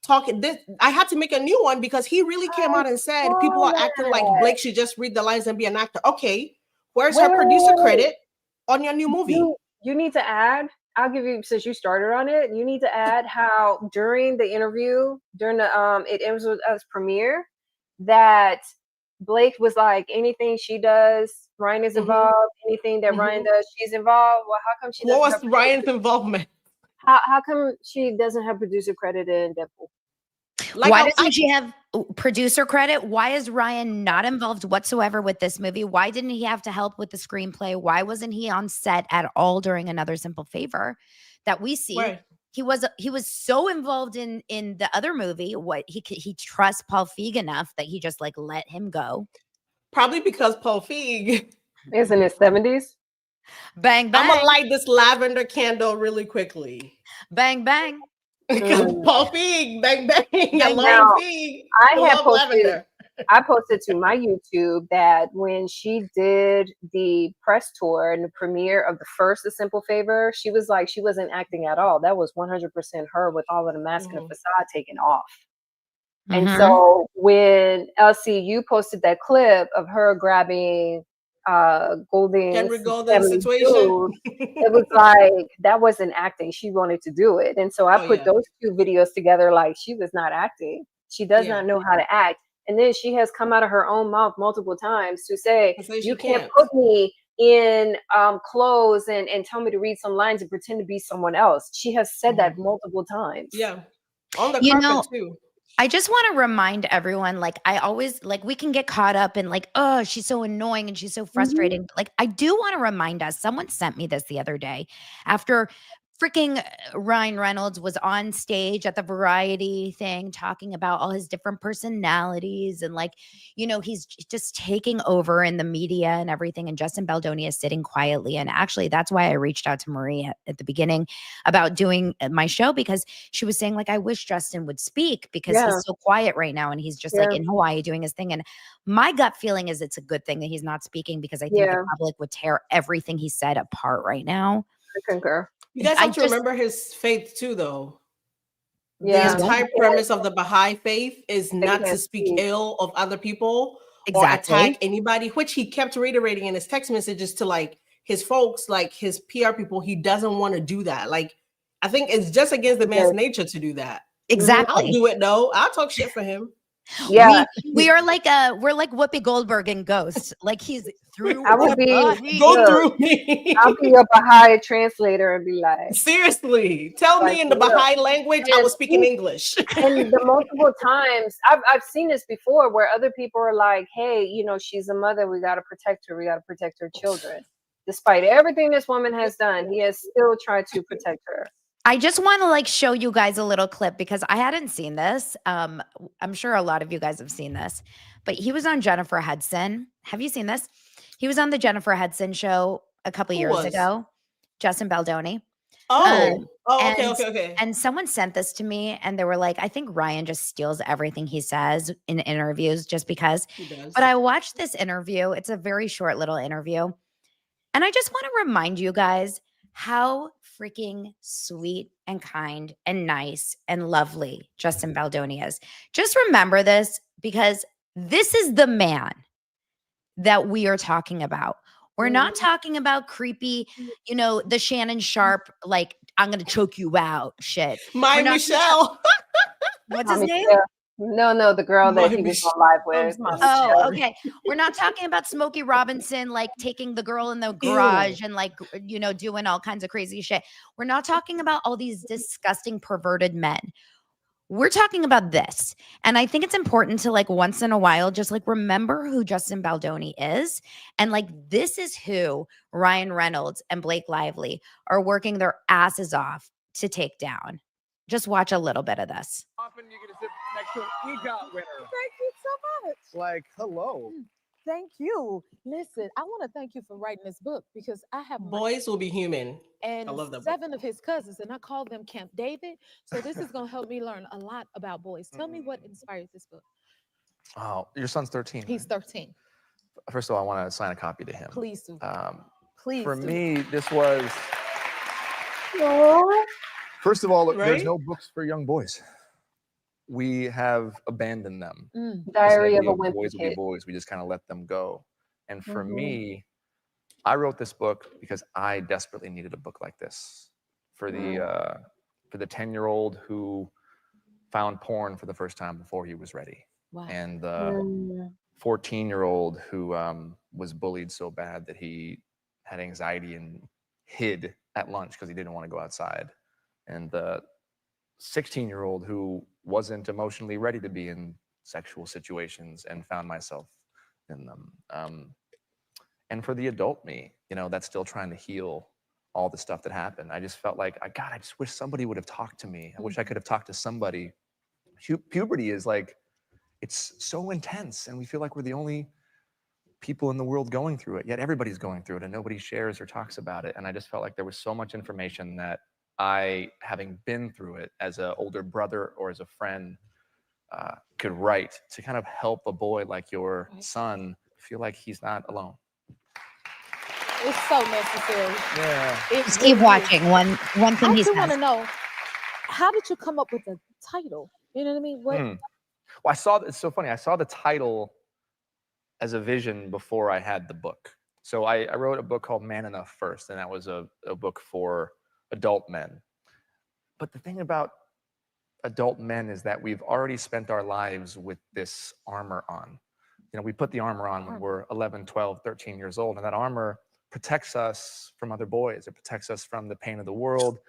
talking this. I had to make a new one because he really came out and said people are acting like Blake should just read the lines and be an actor. Okay, where's her producer credit on your new movie? You need to add. I'll give you, since you started on it, you need to add how during the interview, during the it ends with us premiere, that Blake was like, anything she does, Ryan is involved. Anything that Ryan does, she's involved. Well, how come she doesn't? What was Ryan's involvement? How come she doesn't have producer credit in Deadpool? Like, why doesn't she have producer credit? Why is Ryan not involved whatsoever with this movie? Why didn't he have to help with the screenplay? Why wasn't he on set at all during Another Simple Favor that we see? Right. He was so involved in the other movie. What he trusts Paul Feig enough that he just like let him go. Probably because Paul Feig is in his 70s. Bang bang. I'm gonna light this lavender candle really quickly. Bang bang. Because Paul Feig, bang bang. Feig. I posted to my YouTube that when she did the press tour and the premiere of the first A Simple Favor, she was like, she wasn't acting at all. That was 100% her with all of the mask and the facade taken off. And so when Elsie, you posted that clip of her grabbing Henry Golden situation, it was like that wasn't acting. She wanted to do it. And so I put those two videos together, like she was not acting. She does not know how to act. And then she has come out of her own mouth multiple times to say, you can't put me in clothes and tell me to read some lines and pretend to be someone else. She has said that multiple times. Yeah. On the carpet too. I just want to remind everyone, like, I always, like, we can get caught up in, like, oh, she's so annoying and she's so frustrating. Like, I do want to remind us, someone sent me this the other day after freaking Ryan Reynolds was on stage at the Variety thing talking about all his different personalities and, like, you know, he's just taking over in the media and everything. And Justin Baldoni is sitting quietly. And actually, that's why I reached out to Marie at the beginning about doing my show, because she was saying, like, I wish Justin would speak because he's so quiet right now and he's just like in Hawaii doing his thing. And my gut feeling is it's a good thing that he's not speaking, because I think the public would tear everything he said apart right now. I concur. You guys have to remember his faith too, though. The entire premise of the Baha'i faith is not to speak ill of other people or attack anybody, which he kept reiterating in his text messages to like his folks, like his PR people. He doesn't want to do that. Like, I think it's just against the man's nature to do that. Exactly. I'll do it though. I'll talk shit for him. Yeah, we are like we're like Whoopi Goldberg in Ghost. Like he's through. I would be. Go Look, through me. I'll be a Baha'i translator and be like, Seriously, tell like me in the look. Baha'i language, I And, will speak in English. and the multiple times I've seen this before where other people are like, hey, you know, she's a mother, we got to protect her, we got to protect her children. Despite everything this woman has done, he has still tried to protect her. I just want to like show you guys a little clip because I hadn't seen this. I'm sure a lot of you guys have seen this, but he was on Jennifer Hudson. Have you seen this? He was on the Jennifer Hudson show a couple Who years was? ago. Justin Baldoni. Oh, and, okay. And someone sent this to me and they were like, I think Ryan just steals everything he says in interviews just because. He does. But I watched this interview. It's a very short little interview. And I just want to remind you guys how freaking sweet and kind and nice and lovely Justin Baldoni is. Just remember this because this is the man that we are talking about. We're not talking about creepy, you know, the Shannon Sharp, like, I'm going to choke you out shit. My Michelle. What's his name? No, the girl that he was on live with. Oh, okay. We're not talking about Smokey Robinson, like taking the girl in the garage and like, you know, doing all kinds of crazy shit. We're not talking about all these disgusting perverted men. We're talking about this. And I think it's important to like once in a while, just like remember who Justin Baldoni is. And like, this is who Ryan Reynolds and Blake Lively are working their asses off to take down. Just watch a little bit of this. Often you get to sit next to an EGOT winner. Thank you so much. Like, hello. Thank you. Listen, I want to thank you for writing this book because I have Boys Will Be Human. and I love that book. 7 of his cousins, and I call them Camp David. So this is going to help me learn a lot about boys. Tell me what inspired this book. Oh, your son's 13. He's 13. First of all, I want to sign a copy to him. Please do. Please. For do. me, this was. Aww. First of all, Right? there's no books for young boys. We have abandoned them. Diary of a Boys Wimpy will be Kid. boys. We just kind of let them go. And for me, I wrote this book because I desperately needed a book like this for the 10-year-old who found porn for the first time before he was ready, Wow. and the 14-year-old who was bullied so bad that he had anxiety and hid at lunch because he didn't want to go outside, and the 16-year-old who wasn't emotionally ready to be in sexual situations and found myself in them. And for the adult me, you know, that's still trying to heal all the stuff that happened. I just felt like, I just wish somebody would have talked to me. I wish I could have talked to somebody. Puberty is like, it's so intense, and we feel like we're the only people in the world going through it, yet everybody's going through it and nobody shares or talks about it. And I just felt like there was so much information that I, having been through it as an older brother or as a friend, could write to kind of help a boy like your son feel like he's not alone. It's so necessary. Yeah. Just keep watching. One thing I he do want to says. know, how did you come up with the title? You know what I mean? What? Well, I saw, it's so funny. I saw the title as a vision before I had the book. So I wrote a book called Man Enough first, and that was a book for adult men. But the thing about adult men is that we've already spent our lives with this armor on. You know, we put the armor on when we're 11, 12, 13 years old, and that armor protects us from other boys. It protects us from the pain of the world.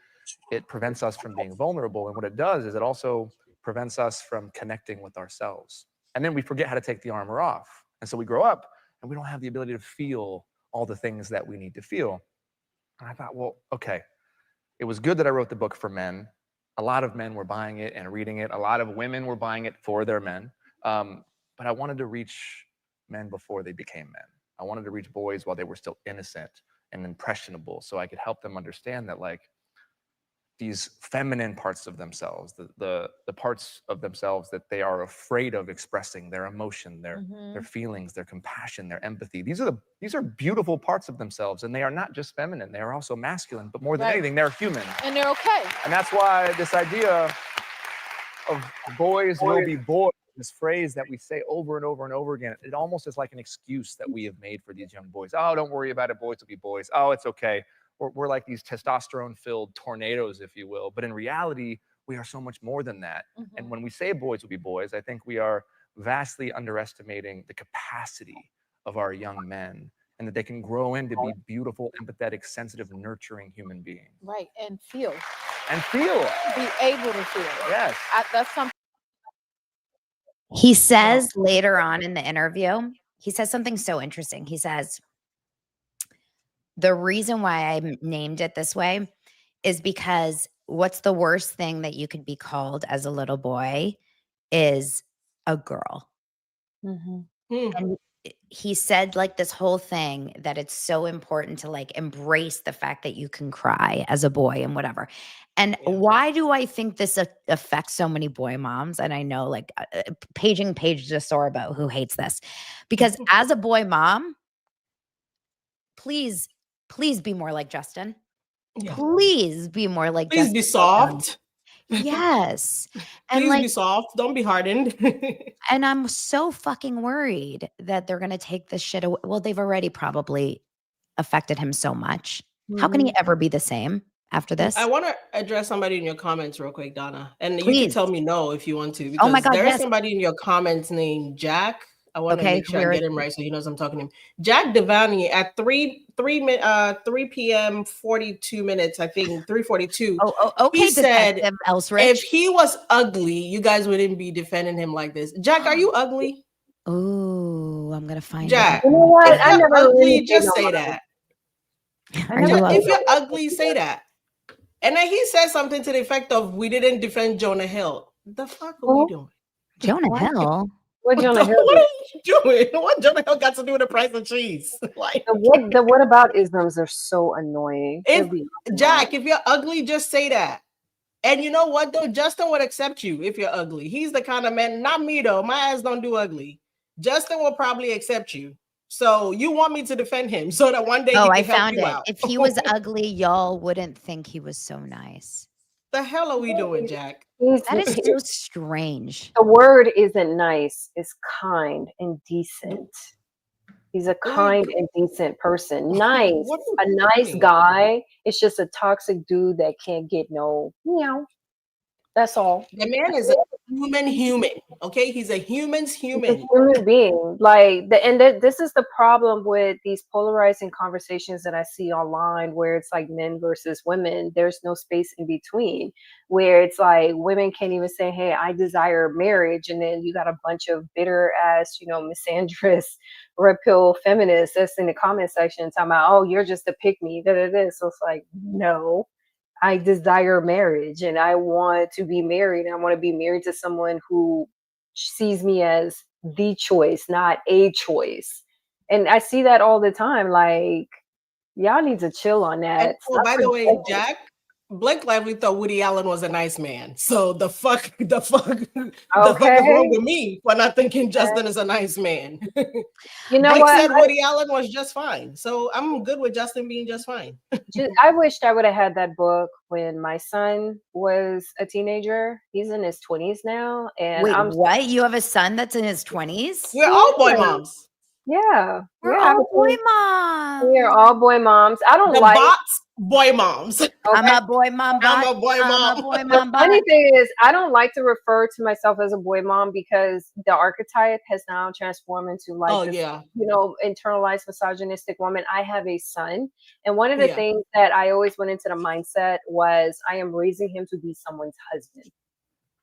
It prevents us from being vulnerable. And what it does is it also prevents us from connecting with ourselves. And then we forget how to take the armor off. And so we grow up and we don't have the ability to feel all the things that we need to feel. And I thought, well, okay, it was good that I wrote the book for men. A lot of men were buying it and reading it. A lot of women were buying it for their men. But I wanted to reach men before they became men. I wanted to reach boys while they were still innocent and impressionable, so I could help them understand that, like, these feminine parts of themselves, the parts of themselves that they are afraid of expressing, their emotion, their feelings, their compassion, their empathy. These are beautiful parts of themselves, and they are not just feminine, they are also masculine, but more than anything, they're human. And they're okay. And that's why this idea of boys will be boys, this phrase that we say over and over and over again, it almost is like an excuse that we have made for these young boys. Oh, don't worry about it, boys will be boys. Oh, it's okay. We're like these testosterone-filled tornadoes, if you will. But in reality, we are so much more than that. And when we say boys will be boys, I think we are vastly underestimating the capacity of our young men, and that they can grow into be beautiful, empathetic, sensitive, nurturing human beings. Right. And feel. And feel. Be able to feel. Yes. That's something. He says later on in the interview, he says something so interesting. He says, the reason why I named it this way is because what's the worst thing that you could be called as a little boy is a girl. And he said like this whole thing that it's so important to like embrace the fact that you can cry as a boy and whatever. And why do I think this affects so many boy moms? And I know like paging Paige DeSorbo who hates this, because as a boy mom, please be more like Justin. Yeah. Please be more like Please Justin. be soft. Yes. And Please like be soft. Don't be hardened. and I'm so fucking worried that they're going to take this shit away. Well, they've already probably affected him so much. How can he ever be the same after this? I want to address somebody in your comments real quick, Donna. And you Please. can tell me no if you want to. Oh my Because God, there is yes. somebody in your comments named Jack. I want to Okay, make sure I where get is him right so he knows I'm talking to him. Jack Devani at 3 p.m. 42 minutes, I think 3:42. Oh, okay, he said Detective Elridge. if he was ugly, you guys wouldn't be defending him like this. Jack, are you ugly? Ooh, I'm gonna find Jack, You know what? if I you're never ugly, really just paid no say mind. that. Are you Jack, ugly? if you're ugly, say that. And then he said something to the effect of, "We didn't defend Jonah Hill." The fuck are we doing? Jonah What? Hill. What Jonah Hill What did? are you doing? What Jonah Hill got to do with the price of cheese? Like, The what about isms are so annoying. They're if beyond Jack, if you're ugly, just say that. And you know what though? Justin would accept you if you're ugly. He's the kind of man, not me though. My ass don't do ugly. Justin will probably accept you. So you want me to defend him so that one day he Oh, can I help found you it. out. If he was ugly, y'all wouldn't think he was so nice. The hell are we doing, Jack? That is so strange. The word isn't nice, it's kind and decent. He's a kind and decent person. Nice. What are A you nice doing? guy. It's just a toxic dude that can't get no meow. That's all. The man is a human. Okay, he's a human's He's a human. human being. Like this is the problem with these polarizing conversations that I see online where it's like men versus women. There's no space in between, where it's like women can't even say, hey, I desire marriage, and then you got a bunch of bitter ass, misandrous red pill feminists that's in the comment section talking about, oh, you're just a pick me. So it's like, no. I desire marriage and I want to be married. I want to be married to someone who sees me as the choice, not a choice. And I see that all the time. Like, y'all need to chill on that. And oh, by the way, Jack, Blake Lively thought Woody Allen was a nice man. So the fuck is wrong with me for not thinking Justin is a nice man? You know Blake what? said Woody Allen was just fine. So I'm good with Justin being just fine. I wished I would have had that book when my son was a teenager. He's in his 20s now. And wait, what? You have a son that's in his 20s? We're all boy moms. Yeah. We're all boy moms. We're all boy moms. I don't the like bots, boy moms. Okay. I'm a boy mom. I'm a boy mom. The funny thing is, I don't like to refer to myself as a boy mom because the archetype has now transformed into like internalized misogynistic woman. I have a son, and one of the things that I always went into the mindset was I am raising him to be someone's husband.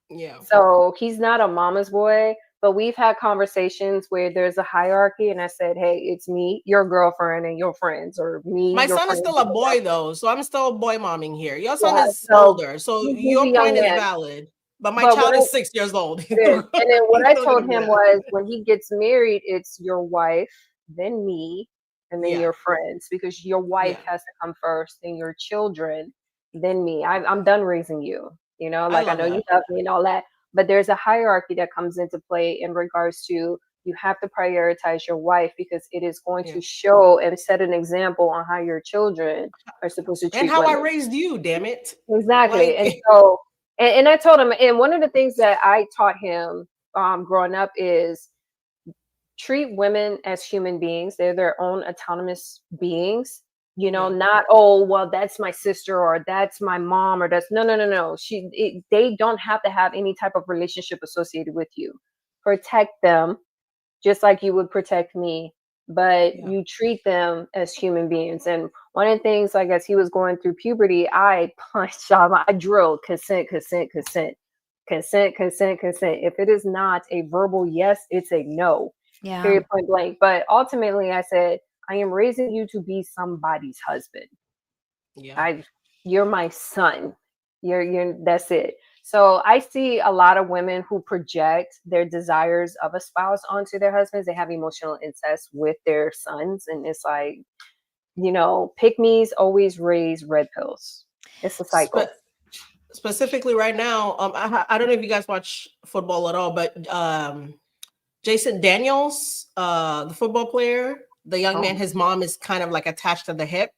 Yeah. So he's not a mama's boy. But we've had conversations where there's a hierarchy, and I said, "Hey, it's me, your girlfriend, and your friends, or me." My son is still a boy, though, so I'm still boy momming here. Your son is so older, so he's your a young point is man. valid. But my child is 6 years old. And then what I told him was, when he gets married, it's your wife, then me, and then your friends, because your wife has to come first, then your children, then me. I'm done raising you. You know, like I know you love me and all that. But there's a hierarchy that comes into play in regards to you have to prioritize your wife because it is going to show and set an example on how your children are supposed to treat and how women. I raised you, damn it. Exactly. And so, and I told him, and one of the things that I taught him growing up is treat women as human beings. They're their own autonomous beings. You know, not, oh, well, that's my sister or that's my mom or that's no. They don't have to have any type of relationship associated with you. protect them just like you would protect me, but Yeah. you treat them as human beings. And one of the things, like as he was going through puberty, I punched on, I drilled consent, consent, consent, consent, consent, consent. If it is not a verbal yes, it's a no. Yeah. Period, point blank. But ultimately, I said, I am raising you to be somebody's husband. Yeah. You're my son. You're that's it. So I see a lot of women who project their desires of a spouse onto their husbands. They have emotional incest with their sons, and it's like, pick me's always raise red pills. It's a cycle. Specifically right now, I don't know if you guys watch football at all, but Jason Daniels, the football player, the young man, his mom is kind of like attached to the hip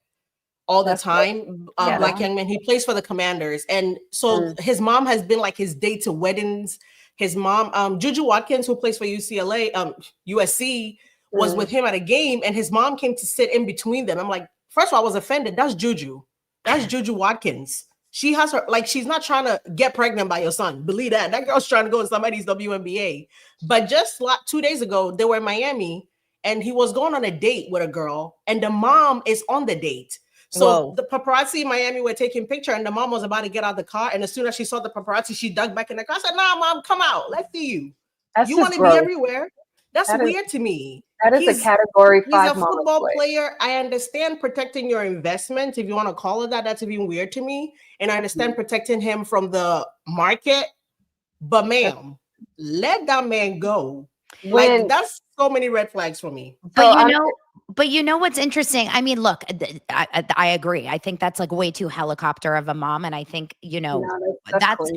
all the time. Yeah. Black young man. He plays for the Commanders, and so his mom has been like his date to weddings. His mom, Juju Watkins, who plays for USC, was with him at a game, and his mom came to sit in between them. I'm like, first of all, I was offended. That's Juju. That's Juju Watkins. She has her, like, she's not trying to get pregnant by your son. Believe that. That girl's trying to go in somebody's WNBA. But just like 2 days ago, they were in Miami, and he was going on a date with a girl, and the mom is on the date. So the paparazzi in Miami were taking picture, and the mom was about to get out of the car. And as soon as she saw the paparazzi, she dug back in the car. I said, "Nah, mom, come out. Let's see you. You want to be everywhere." That's weird to me. That is a category 5. He's a football player. I understand protecting your investment, if you want to call it that. That's even weird to me. And I understand protecting him from the market. But ma'am, let that man go. Like, that's so many red flags for me. But you know what's interesting? I mean, look, I agree. I think that's like way too helicopter of a mom, and I think that's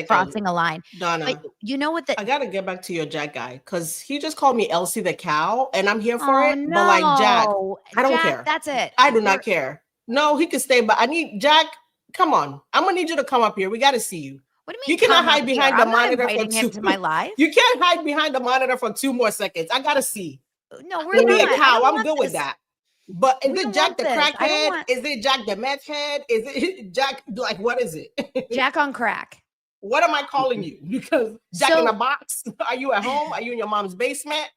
crossing a line. Donna, but you know what? I gotta get back to your Jack guy, because he just called me Elsie the cow, and I'm here for it. No. But like Jack, I don't care. That's it. I do not care. No, he can stay, but I need Jack. Come on, I'm gonna need you to come up here. We got to see you. What do you mean? You cannot hide behind the monitor for him to my life. You can't hide behind the monitor for 2 more seconds. I gotta see. No, we're not. A cow. I'm good with that. But is it Jack the crackhead? Is it Jack the meth head? Is it Jack? Like, what is it? Jack on crack. What am I calling you? Because Jack in a box? Are you at home? Are you in your mom's basement?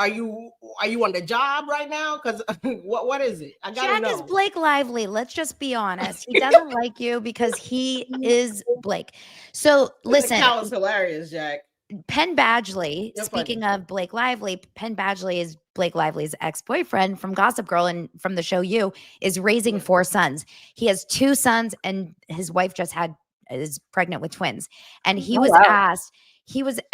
Are you on the job right now? Because what is it? I gotta know. Jack is Blake Lively. Let's just be honest. He doesn't like you because he is Blake. So listen, the cow is hilarious, Jack. Penn Badgley, speaking of Blake Lively, Penn Badgley is Blake Lively's ex-boyfriend from Gossip Girl and from the show You, is raising 4 sons. He has 2 sons, and his wife is pregnant with twins. And he was asked,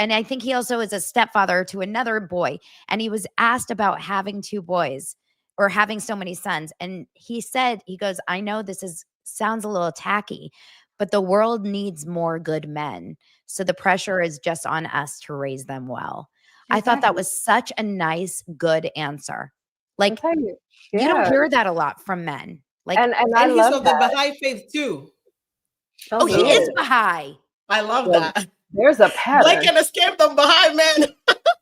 and I think he also is a stepfather to another boy. And he was asked about having 2 boys or having so many sons. And he said, he goes, I know this sounds a little tacky, but the world needs more good men. So the pressure is just on us to raise them well. Exactly. I thought that was such a nice, good answer. Like, you don't hear that a lot from men. Like, and he's of the Baha'i faith too. Oh, he is Baha'i. I love that. There's a pattern. Blake can escape the Baha'i man.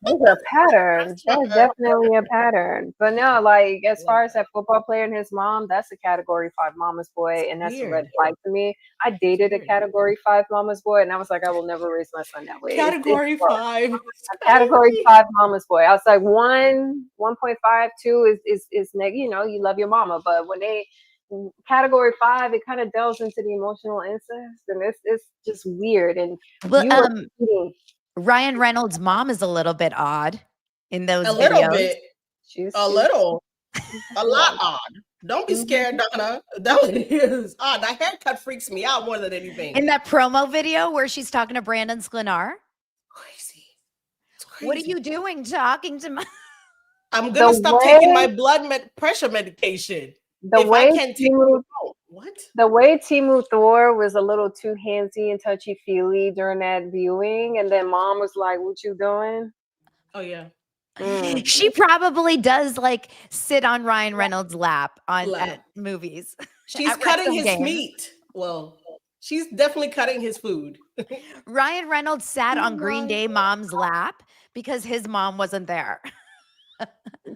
There's a pattern. There's definitely a pattern. But no, like, as far as that football player and his mom, that's a category 5 mama's boy. And that's a red flag to me. I dated a category 5 mama's boy, and I was like, I will never raise my son that way. Category 5. A category 5 mama's boy. I was like, 1.5, 2 is you love your mama. But when they category 5, it kind of delves into the emotional incest, and it's just weird. And Ryan Reynolds' mom is a little bit odd in those videos. Little bit. A little. A lot odd. Don't be scared, Donna. That is odd. That haircut freaks me out more than anything. In that promo video where she's talking to Brandon Sklenar. Crazy. It's crazy. What are you doing talking to my... I'm going to stop taking my blood pressure medication. The way Timu Thor was a little too handsy and touchy-feely during that viewing, and then mom was like, what you doing? Oh, yeah. She probably does like sit on Ryan Reynolds' lap at movies. She's cutting his meat. Well, she's definitely cutting his food. Ryan Reynolds sat on Green Day mom's lap because his mom wasn't there.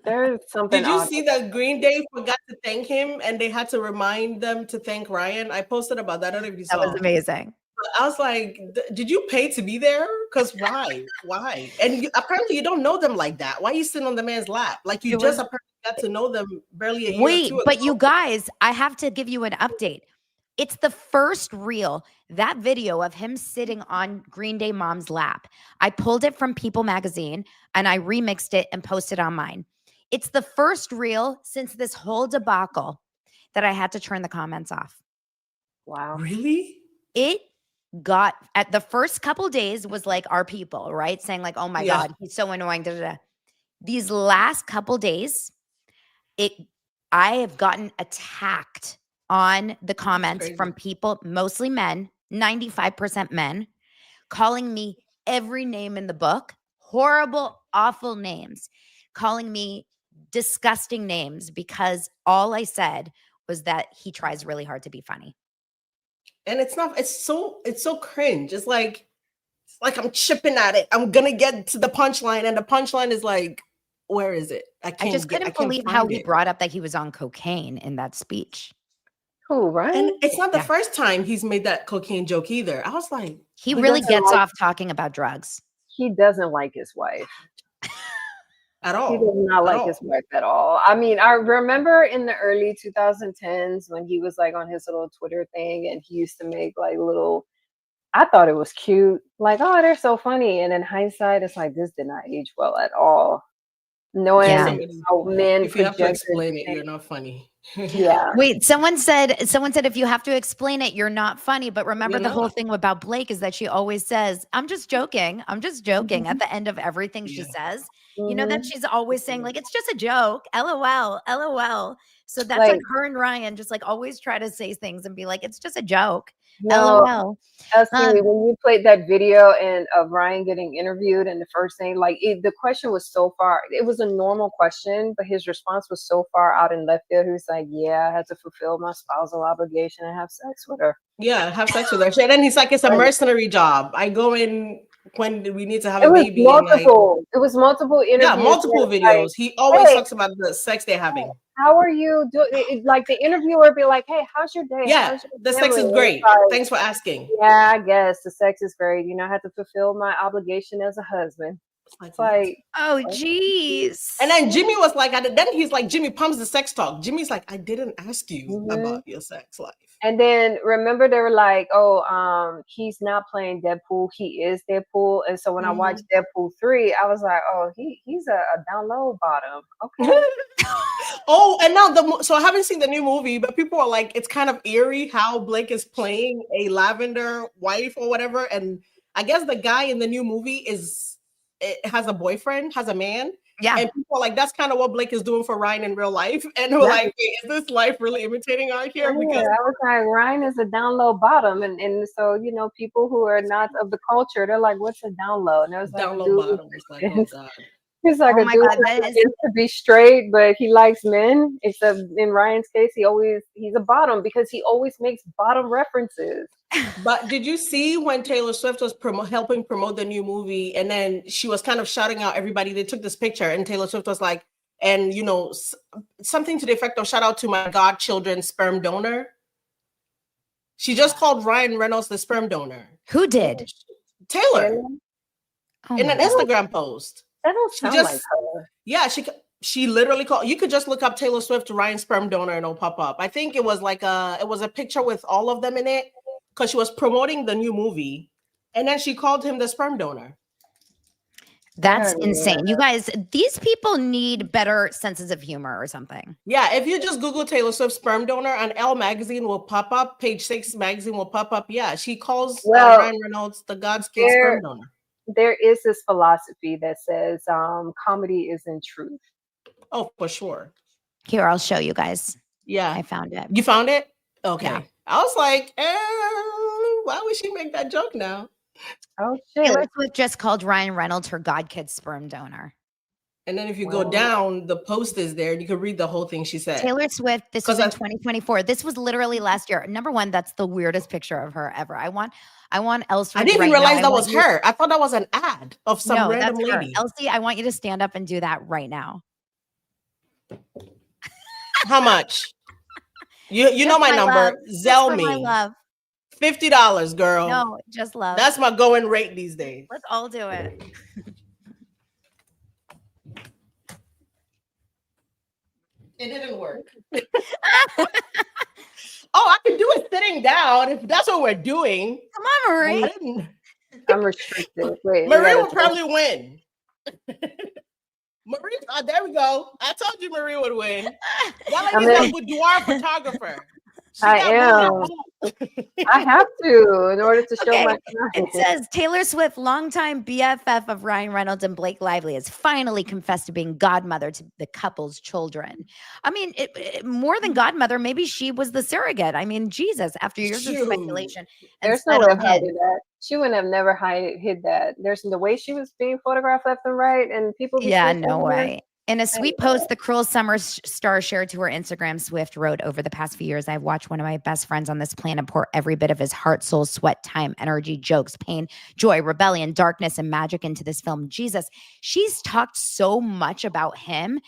There's something. Did you see that Green Day forgot to thank him and they had to remind them to thank Ryan? I posted about that. I don't know if you saw. That was amazing. I was like, did you pay to be there? Because why? Why? And apparently you don't know them like that. Why are you sitting on the man's lap? Like you just apparently got to know them barely a year or two ago. But you guys, I have to give you an update. It's the first reel, that video of him sitting on Green Day mom's lap. I pulled it from People magazine and I remixed it and posted on mine. It's the first reel since this whole debacle that I had to turn the comments off. Wow. Really? It got, at the first couple days was like our people, right? Saying like, oh my God, he's so annoying. Da, da, da. These last couple days, I have gotten attacked on the comments from people, mostly men, 95% men, calling me every name in the book, horrible, awful names, calling me disgusting names because all I said was that he tries really hard to be funny. And it's not, it's so cringe. It's like I'm chipping at it. I'm gonna get to the punchline, and the punchline is like, where is it? I just couldn't believe how he brought up that he was on cocaine in that speech. Cool, right? And it's not the first time he's made that cocaine joke either. I was like, he really gets off talking about drugs. He doesn't like his wife. At all. He does not like his wife at all. I mean, I remember in the early 2010s when he was like on his little Twitter thing and he used to make like little, I thought it was cute. Like, oh, they're so funny. And in hindsight, it's like, this did not age well at all. Knowing how men if you have to explain it, you're not funny. Yeah. Wait, someone said if you have to explain it, you're not funny. But remember, the whole thing about Blake is that she always says, I'm just joking. I'm just joking at the end of everything she says. You know that she's always saying like, it's just a joke. LOL, LOL. So that's like her and Ryan just like always try to say things and be like, it's just a joke. LOL. Elsie, when you played that video and of Ryan getting interviewed, and the first thing, like the question was so far, it was a normal question, but his response was so far out in left field. He was like, "Yeah, I had to fulfill my spousal obligation and have sex with her." Yeah, have sex with her. And then he's like, "It's a mercenary job. I go in when we need to have a baby." It was multiple interviews. Yeah, multiple videos. Like, he always talks about the sex they're having. How are you doing? Like the interviewer be like, "Hey, how's your day? Yeah, the sex is great. Like, thanks for asking." Yeah, I guess the sex is great. You know, I had to fulfill my obligation as a husband. It's like, oh, geez. And then Jimmy was like, then he's like, Jimmy pumps the sex talk. Jimmy's like, I didn't ask you about your sex life. And then remember they were like, oh, he's not playing Deadpool. He is Deadpool. And so when I watched Deadpool 3, I was like, oh, he's a down low bottom. Okay. Oh, and now so I haven't seen the new movie, but people are like, it's kind of eerie how Blake is playing a lavender wife or whatever. And I guess the guy in the new movie has a boyfriend, has a man. Yeah. And people are like, that's kind of what Blake is doing for Ryan in real life. And we're like, wait, is this life really imitating art here? Because I was like, Ryan is a down low bottom. And so, you know, people who are not of the culture, they're like, what's a down low? And I was like, down low bottom. It's like, oh God. He's like a dude to be straight, but he likes men. Except in Ryan's case, he's a bottom because he always makes bottom references. But did you see when Taylor Swift was helping promote the new movie, and then she was kind of shouting out everybody? They took this picture, and Taylor Swift was like, and you know, something to the effect of "shout out to my godchildren sperm donor." She just called Ryan Reynolds the sperm donor. Who did? Taylor. In an Instagram post. That don't sound like her. Yeah, she literally called. You could just look up Taylor Swift Ryan sperm donor and it'll pop up. I think it was like it was a picture with all of them in it because she was promoting the new movie, and then she called him the sperm donor. That's insane. You guys, these people need better senses of humor or something. Yeah, if you just Google Taylor Swift sperm donor, and Elle magazine will pop up, Page 6 magazine will pop up. Yeah, she calls Ryan Reynolds the God's kid sperm donor. There is this philosophy that says comedy isn't truth. Oh, for sure. Here, I'll show you guys. Yeah. I found it. You found it? Okay. Yeah. I was like, why would she make that joke now? Oh, shit. Taylor Swift just called Ryan Reynolds her God kid sperm donor. And then if you go down, the post is there. You can read the whole thing she said. Taylor Swift, this was in 2024. This was literally last year. Number one, that's the weirdest picture of her ever. I want Elsie. I didn't even realize that was her. I thought that was an ad of some random lady. Elsie, I want you to stand up and do that right now. How much? You know my number. Zell me. My love. $50, girl. No, just love. That's my going rate these days. Let's all do it. It didn't work. Oh, I can do it sitting down if that's what we're doing. Come on, Marie. I'm restricted. Wait, Marie will probably win. Marie, there we go. I told you Marie would win. Y'all ladies a boudoir photographer. I am. I have to in order to show my. It says Taylor Swift, longtime BFF of Ryan Reynolds and Blake Lively, has finally confessed to being godmother to the couple's children. I mean, more than godmother, maybe she was the surrogate. I mean, Jesus, after years of speculation. There's no way of hiding that. She wouldn't have never hid that. There's the way she was being photographed left and right, and people. Yeah, no way. In a sweet post, the cruel summer star shared to her Instagram, Swift wrote, "Over the past few years, I've watched one of my best friends on this planet pour every bit of his heart, soul, sweat, time, energy, jokes, pain, joy, rebellion, darkness, and magic into this film. Jesus, she's talked so much about him.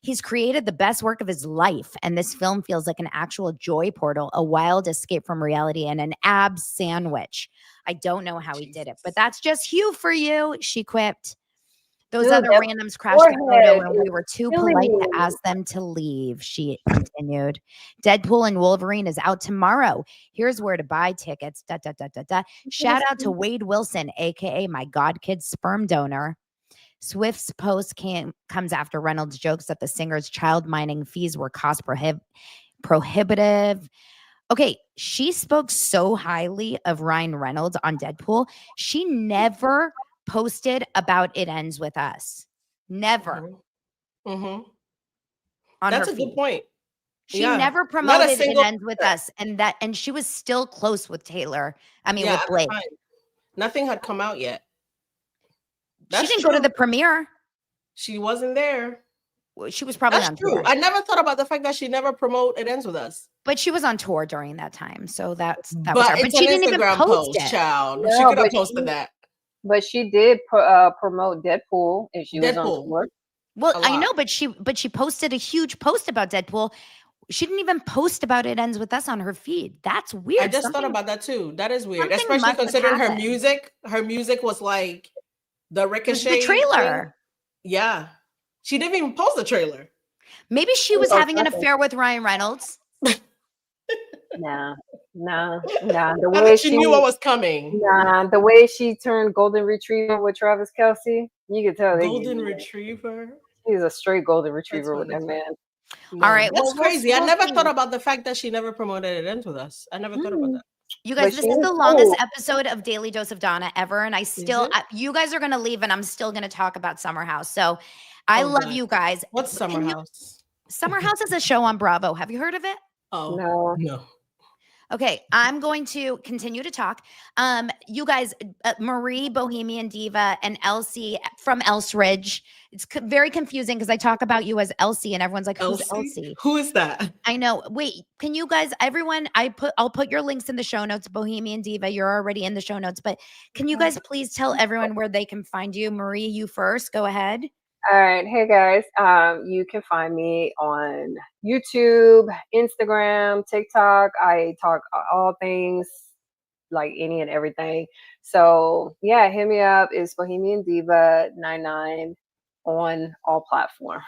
He's created the best work of his life, and this film feels like an actual joy portal, a wild escape from reality, and an ab sandwich. I don't know how he did it, but that's just Hugh for you," she quipped. "Those other randoms crashed the photo and we were too polite to ask them to leave," she continued. "Deadpool and Wolverine is out tomorrow. Here's where to buy tickets. Shout out to Wade Wilson, aka my god kid's sperm donor." Swift's post comes after Reynolds' jokes that the singer's child mining fees were cost prohibitive. Okay, she spoke so highly of Ryan Reynolds on Deadpool. She never posted about It Ends With Us. Never. Mm-hmm. That's a good point. She never promoted It Ends With Us, and she was still close with Taylor. I mean, with Blake. Nothing had come out yet. She didn't go to the premiere. She wasn't there. She was probably on tour. I never thought about the fact that she never promoted It Ends With Us. But she was on tour during that time, so that was her. But she didn't even post it. Child. No, she could have posted that. But she did promote Deadpool, and she was on tour. Well, I know, but she posted a huge post about Deadpool. She didn't even post about It Ends With Us on her feed. That's weird. I just thought about that too. That is weird, especially considering her music. Her music was like the Ricochet. The trailer. Thing. Yeah. She didn't even post the trailer. Maybe she was having an affair with Ryan Reynolds. Nah. The way she knew what was coming. Nah, the way she turned golden retriever with Travis Kelce, you could tell. Golden retriever. He's a straight golden retriever with that man. No, all right, that's crazy. I never thought about the fact that she never promoted It Ends With Us. I never thought about that. You guys, this is the longest episode of Daily Dose of Donna ever, and I still, you guys are gonna leave, and I'm still gonna talk about Summer House. So, I love you guys. What's Summer House? Summer House is a show on Bravo. Have you heard of it? Oh no. Okay, I'm going to continue to talk. You guys, Marie, Bohemian Diva, and Elsie from Elridge. It's very confusing because I talk about you as Elsie, and everyone's like, "Who's Elsie? Who is that?" I know. Wait, can you guys, everyone? I'll put your links in the show notes. Bohemian Diva, you're already in the show notes, but can you guys please tell everyone where they can find you? Marie, you first. Go ahead. All right. Hey guys. You can find me on YouTube, Instagram, TikTok. I talk all things, like any and everything. So yeah, hit me up. It's Bohemian Diva 99 on all platforms.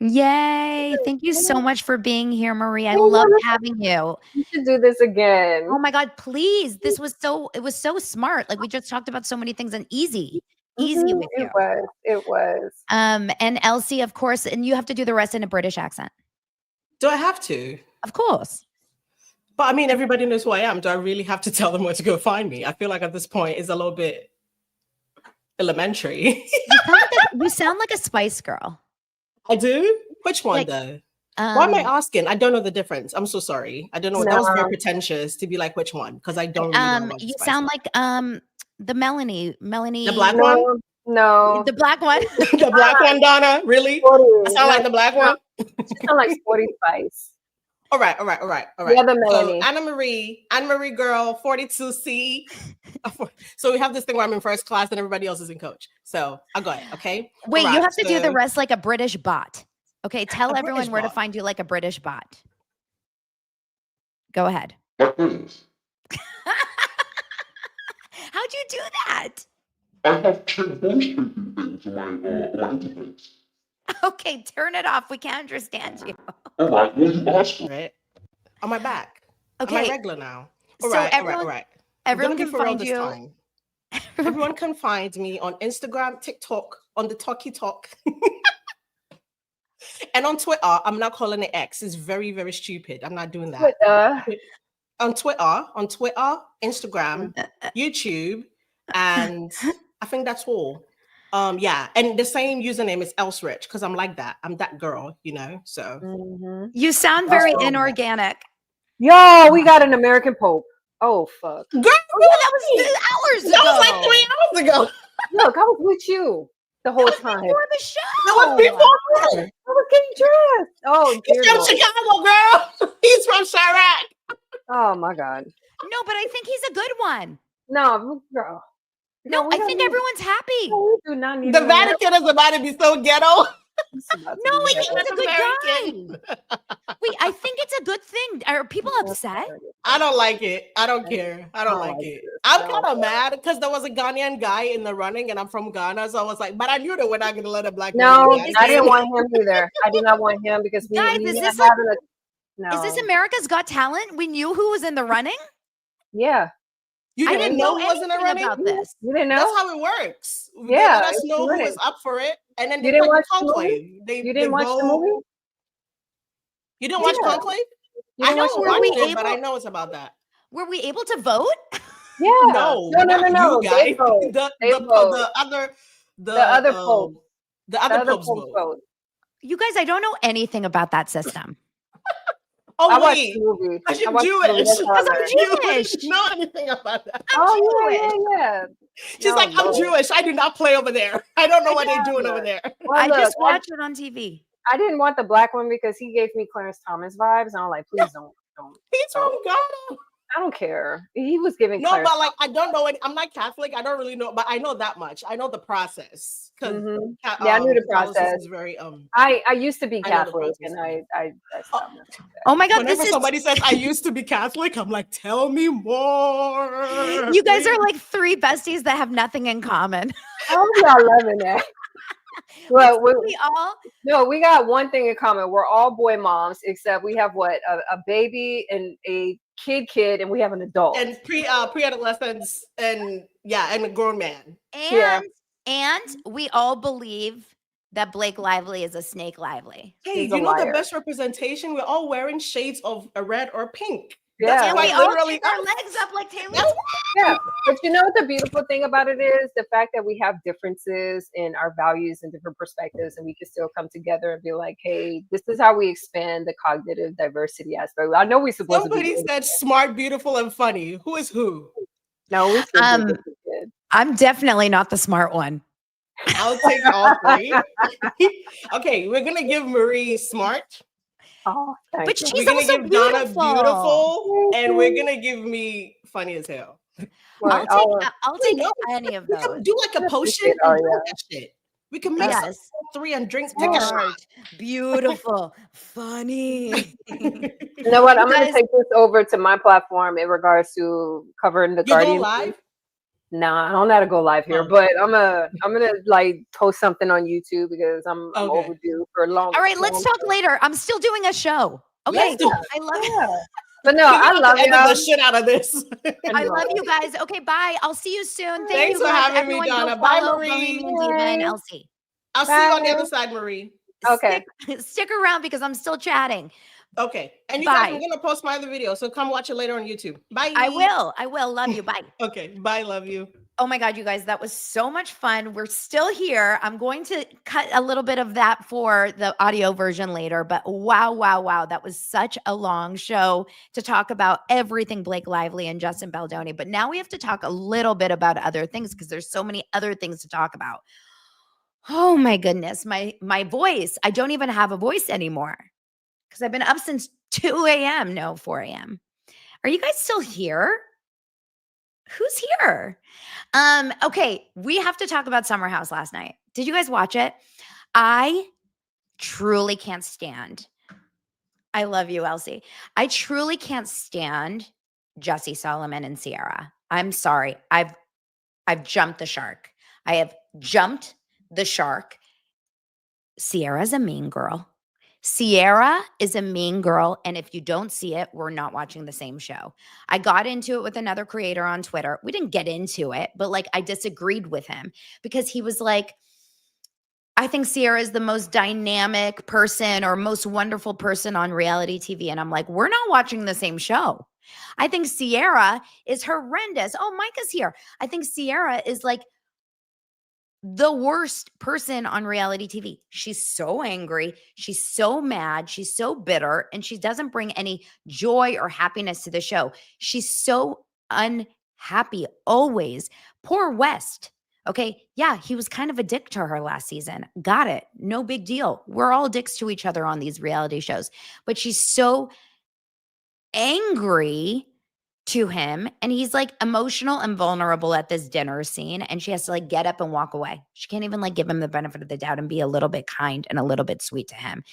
Yay. Thank you so much for being here, Marie. I love having you. You should do this again. Oh my God, please. It was so smart. Like we just talked about so many things and easy with you. It was. And Elsie, of course, and you have to do the rest in a British accent. Do I have to? Of course. But I mean, everybody knows who I am. Do I really have to tell them where to go find me? I feel like at this point it's a little bit elementary. You sound like a Spice Girl. I do? Which one though? Why am I asking? I don't know the difference. I'm so sorry. I don't know. That was very pretentious to be like, which one? Because I don't really know. You sound like the Melanie. The black one? No. The black one? The black one, Donna? Really? I sound like the black one? You sound like Sporty Spice. All right. Yeah, the Melanie. So Anna Marie girl, 42C. So we have this thing where I'm in first class and everybody else is in coach. So I'll go ahead, okay? Wait, you have to do the rest like a British bot. Okay, tell everyone where to find you like a British bot. Go ahead. How'd you do that? I have checked voice taking things on my interface. Okay, turn it off. We can't understand you. All right, well, you asked for Right? Am I back? Am I Okay, regular now? so All right. everyone I'm everyone gonna be can for real find this you. time. Everyone can find me on Instagram, TikTok, on the Talkie Talk, and on Twitter. I'm not calling it X. It's very, very stupid. I'm not doing that. On Twitter, Instagram, YouTube, and I think that's all. Yeah, and the same username is Elridge because I'm like that. I'm that girl, you know. So Mhm. You sound very Oh. inorganic. Yo, we got an American Pope. Oh fuck! girl, Oh, yeah, that was hours ago. that was like 3 hours ago. Look, I was with you the whole time. Before the That show. was before. I was getting dressed. Oh He's dear from Lord. Chicago, girl. He's from Sharon. Oh my God. No, but I think he's a good one. No, girl. No, we I don't think need- everyone's happy. no, we do not need The an American Vatican is about to be so ghetto. about to No, be I think better. he's a good guy. American. Wait, I think it's a good thing. Are people upset? I don't like it. I don't care. I don't like it. I'm kind of mad because there was a Ghanaian guy in the running and I'm from Ghana. So I was like, but I knew that we're not going to let a black man No, in the I didn't Vatican. want him either. I did not want him because we Guys, we is not this having a no. Is this America's Got Talent? We knew who was in the running. Yeah, You I didn't didn't know who wasn't anything running? about this. you didn't know. That's how it works. They Yeah, let us it's know who running. was up for it. And then You they didn't pick the watch the movie? conclave. You didn't watch the movie? You didn't watch Yeah. Conclave? You I didn't know watch I the watched movie? it, but I Able- know it's about that. Were we able to vote? Yeah. No, no. not You you guys. vote. The They the vote. the other The other Pope. the The other other popes Pope vote. vote. You guys, I don't know anything about that system. Oh I watched wait, the movie. because I you're watched the movie. Jewish. That's how I Because I'm learned. You Jewish. wouldn't know anything about that. Oh Jewish. yeah. She's No, like, I'm Lord. Jewish. I do not play over there. I don't know what they're doing over there. Well, I look, just watched it on TV. I didn't want the black one because he gave me Clarence Thomas vibes, and I'm like, please don't. He's from Ghana. I don't care. He was giving No, Clarence. but like I don't know it. I'm not Catholic. I don't really know, but I know that much. I know the process because Mhm. Yeah, I knew the Catholicism process. is very I used to be I know the Catholic, process. and I stopped. Oh my God, Whenever this is. somebody says I used to be Catholic, I'm like, tell me more. You guys are like three besties that have nothing in common. Oh, y'all loving that. Well, We all. no, we got one thing in common. We're all boy moms, except we have what a baby and a kid, and we have an adult. and pre-adolescents and a grown man. And we all believe that Blake Lively is a Snake Lively. Hey, He's a you know the liar. best representation? We're all wearing shades of a red or pink. Yeah, That's And quite we all literally kick our us. legs up like Taylor. That's yeah. But you know what the beautiful thing about it is? The fact that we have differences in our values and different perspectives, and we can still come together and be like, hey, this is how we expand the cognitive diversity aspect. I know we're supposed Somebody to be. said smart, beautiful, and funny. Who is who? No, we still Um, do this good. I'm definitely not the smart one. I'll take all three. Okay, we're gonna give Marie smart. Oh, thank But you. she's We're gonna also give Donna beautiful. beautiful, and we're gonna give me funny as hell. What? I'll take no. any of We could those. do like a potion appreciate- oh, and drink yeah. that shit. We can mix up Yes. 3 and drink. Take a shot. Smart, beautiful, funny. You know what? I'm You going to guys- take this over to my platform in regards to covering the You're Guardian. going live? Nah, I don't know how to go live here, Oh. but I'm gonna like post something on YouTube because I'm Okay. overdue for a long. All right, let's talk later. I'm still doing a show. Okay, Let's do- I love it. Yeah. But no, We're I gonna have love to edit y'all. the shit out of this. I love you guys. Okay, bye. I'll see you soon. Thank Thanks you for guys. having me, Everyone go Donna. Bye, follow Marie. Bohemian Diva and Bye. Elsie. I'll see you on the Bye. other side, Marie. Okay. Stick around because I'm still chatting. Okay. And you guys, Bye. I'm gonna post my other video, so come watch it later on YouTube. Bye. I will. Love you. Bye. Okay. Bye. Love you. Oh my God, you guys, that was so much fun. We're still here. I'm going to cut a little bit of that for the audio version later, but wow. That was such a long show to talk about everything Blake Lively and Justin Baldoni. But now we have to talk a little bit about other things because there's so many other things to talk about. Oh my goodness, my voice. I don't even have a voice anymore because I've been up since 2 a.m. No, 4 a.m. Are you guys still here? Who's here? Okay, we have to talk about Summer House last night. Did you guys watch it? I truly can't stand. I love you, Elsie. I truly can't stand Jesse Solomon and Ciara. I'm sorry. I've jumped the shark. I have jumped the shark. Ciara's a mean girl. Ciara is a mean girl. And if you don't see it, we're not watching the same show. I got into it with another creator on Twitter. We didn't get into it, but like I disagreed with him because he was like, I think Ciara is the most dynamic person or most wonderful person on reality TV. And I'm like, we're not watching the same show. I think Ciara is horrendous. Oh, Micah's here. I think Ciara is like the worst person on reality TV. She's so angry. She's so mad. She's so bitter. And she doesn't bring any joy or happiness to the show. She's so unhappy always. Poor West. Okay. Yeah. He was kind of a dick to her last season. Got it. No big deal. We're all dicks to each other on these reality shows. But she's so angry to him, and he's like emotional and vulnerable at this dinner scene, and she has to like get up and walk away. She can't even like give him the benefit of the doubt and be a little bit kind and a little bit sweet to him.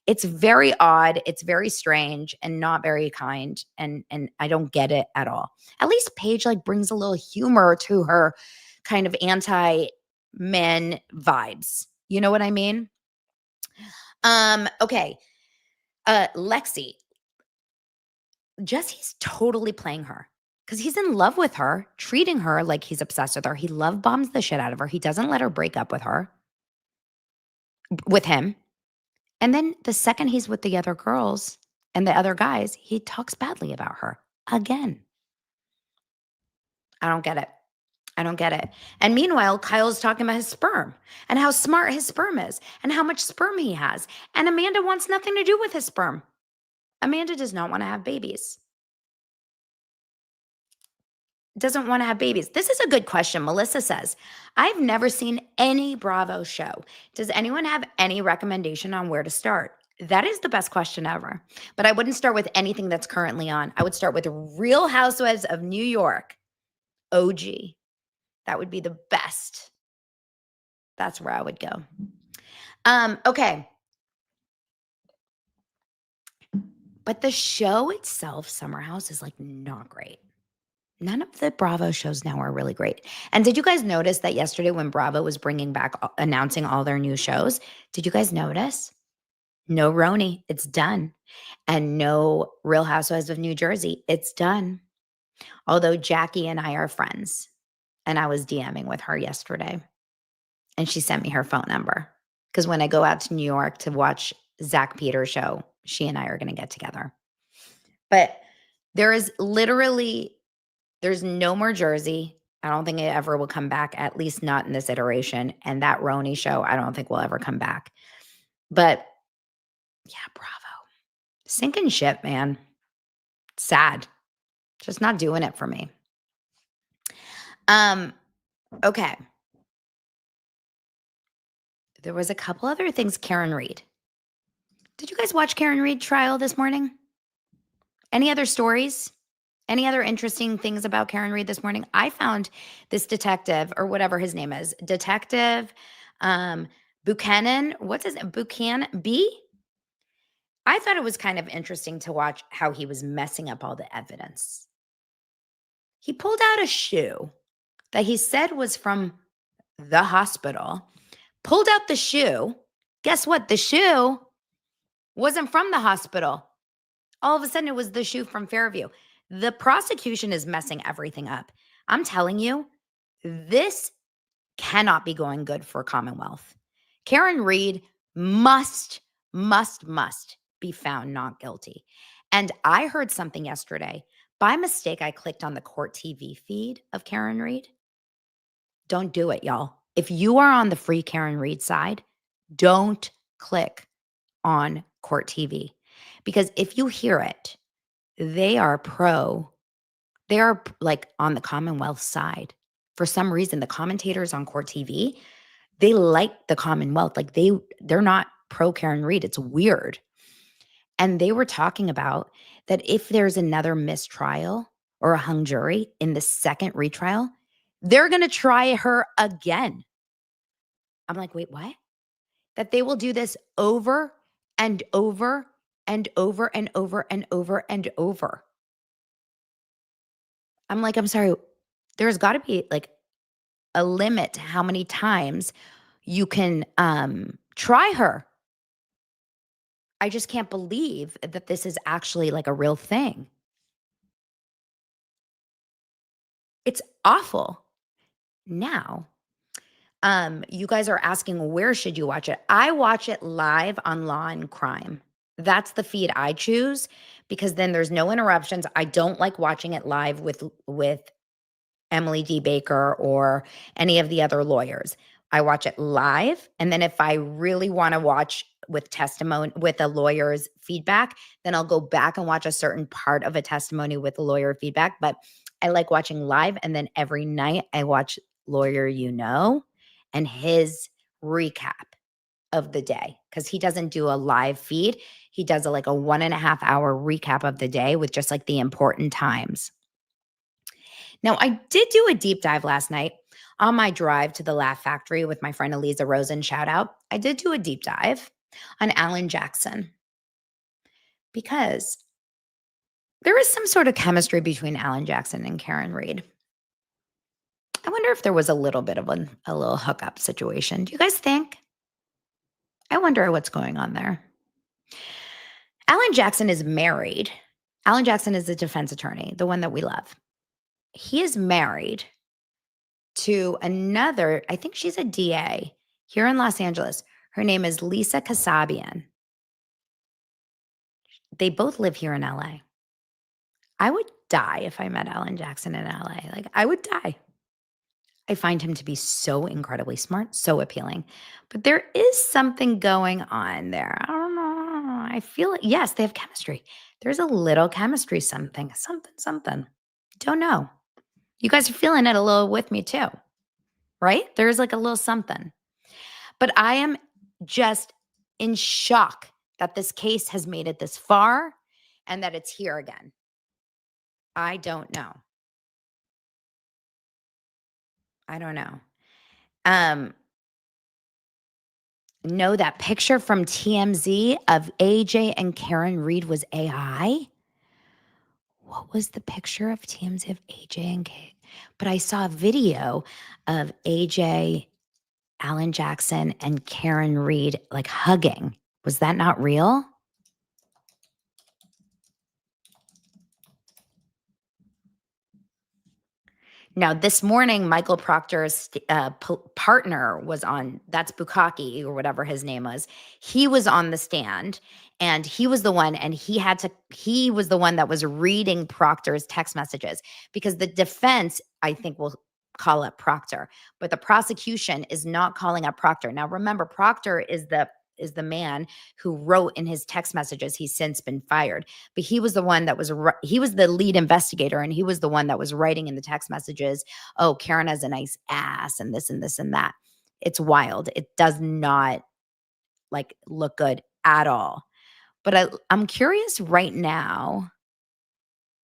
It's very odd, it's very strange and not very kind, and I don't get it at all. At least Paige like brings a little humor to her kind of anti-men vibes. You know what I mean? Okay. Lexi. Jesse's totally playing her because he's in love with her, treating her like he's obsessed with her. He love bombs the shit out of her. He doesn't let her break up with him. And then the second he's with the other girls and the other guys, he talks badly about her again. I don't get it. I don't get it. And meanwhile, Kyle's talking about his sperm and how smart his sperm is and how much sperm he has. And Amanda wants nothing to do with his sperm. Amanda does not want to have babies. Doesn't want to have babies. This is a good question. Melissa says, I've never seen any Bravo show. Does anyone have any recommendation on where to start? That is the best question ever. But I wouldn't start with anything that's currently on. I would start with Real Housewives of New York, OG. That would be the best. That's where I would go. Okay. But the show itself, Summer House, is like not great. None of the Bravo shows now are really great. And did you guys notice that yesterday when Bravo was bringing back, announcing all their new shows, did you guys notice? No Roni, it's done. And no Real Housewives of New Jersey, it's done. Although Jackie and I are friends. And I was DMing with her yesterday. And she sent me her phone number. Because when I go out to New York to watch Zach Peter's show, she and I are going to get together. But there is literally... There's no more Jersey. I don't think it ever will come back, at least not in this iteration. And that Roni show, I don't think will ever come back. But yeah, Bravo. Sinking ship, man. Sad. Just not doing it for me. Okay. There was a couple other things. Karen Reed. Did you guys watch Karen Reed trial this morning? Any other stories? Any other interesting things about Karen Reed this morning? I found this detective, or whatever his name is, Detective Buchanan. What's his name? Buchanan B? I thought it was kind of interesting to watch how he was messing up all the evidence. He pulled out a shoe that he said was from the hospital, pulled out the shoe. Guess what? The shoe wasn't from the hospital. All of a sudden, it was the shoe from Fairview. The prosecution is messing everything up. I'm telling you, this cannot be going good for Commonwealth. Karen Reed must be found not guilty. And I heard something yesterday. By mistake, I clicked on the court TV feed of Karen Reed. Don't do it, y'all. If you are on the free Karen Reed side, don't click on court TV. Because if you hear it, they are like on the Commonwealth side. For some reason, the commentators on court TV, they like the Commonwealth. Like they're not pro Karen Reed. It's weird. And they were talking about that if there's another mistrial or a hung jury in the second retrial, they're going to try her again. I'm like, wait, what? That they will do this over and over and over and over and over and over. I'm like, I'm sorry. There's got to be like a limit to how many times you can try her. I just can't believe that this is actually like a real thing. It's awful. Now, you guys are asking, where should you watch it? I watch it live on Law and Crime. That's the feed I choose because then there's no interruptions. I don't like watching it live with Emily D. Baker or any of the other lawyers. I watch it live. And then if I really want to watch with testimony, with a lawyer's feedback, then I'll go back and watch a certain part of a testimony with the lawyer feedback. But I like watching live. And then every night I watch Lawyer and his recap of the day because he doesn't do a live feed. He does like a 1.5 hour recap of the day with just like the important times. Now, I did do a deep dive last night on my drive to the Laugh Factory with my friend Eliza Rosen, shout out. I did do a deep dive on Alan Jackson because there is some sort of chemistry between Alan Jackson and Karen Reed. I wonder if there was a little bit of a little hookup situation. Do you guys think? I wonder what's going on there. Alan Jackson is married. Alan Jackson is a defense attorney, the one that we love. He is married to another, I think she's a DA here in Los Angeles. Her name is Lisa Kasabian. They both live here in LA. I would die if I met Alan Jackson in LA. Like, I would die. I find him to be so incredibly smart, so appealing. But there is something going on there. I don't know. I feel it. Yes, they have chemistry. There's a little chemistry, something. Don't know. You guys are feeling it a little with me too, right? There's like a little something. But I am just in shock that this case has made it this far and that it's here again. I don't know. No, that picture from TMZ of AJ and Karen Reed was AI. What was the picture of TMZ of AJ and Kate? But I saw a video of AJ, Alan Jackson, and Karen Reed like hugging. Was that not real? Now, this morning, Michael Proctor's partner was on, that's Bukaki or whatever his name was. He was on the stand and he was the one, and he was the one that was reading Proctor's text messages because the defense, I think, will call up Proctor, but the prosecution is not calling up Proctor. Now, remember, Proctor is the man who wrote in his text messages. He's since been fired, but he was the one that he was the lead investigator, and he was the one that was writing in the text messages, oh, Karen has a nice ass and this and this and that. It's wild. It does not like look good at all. But I'm curious right now.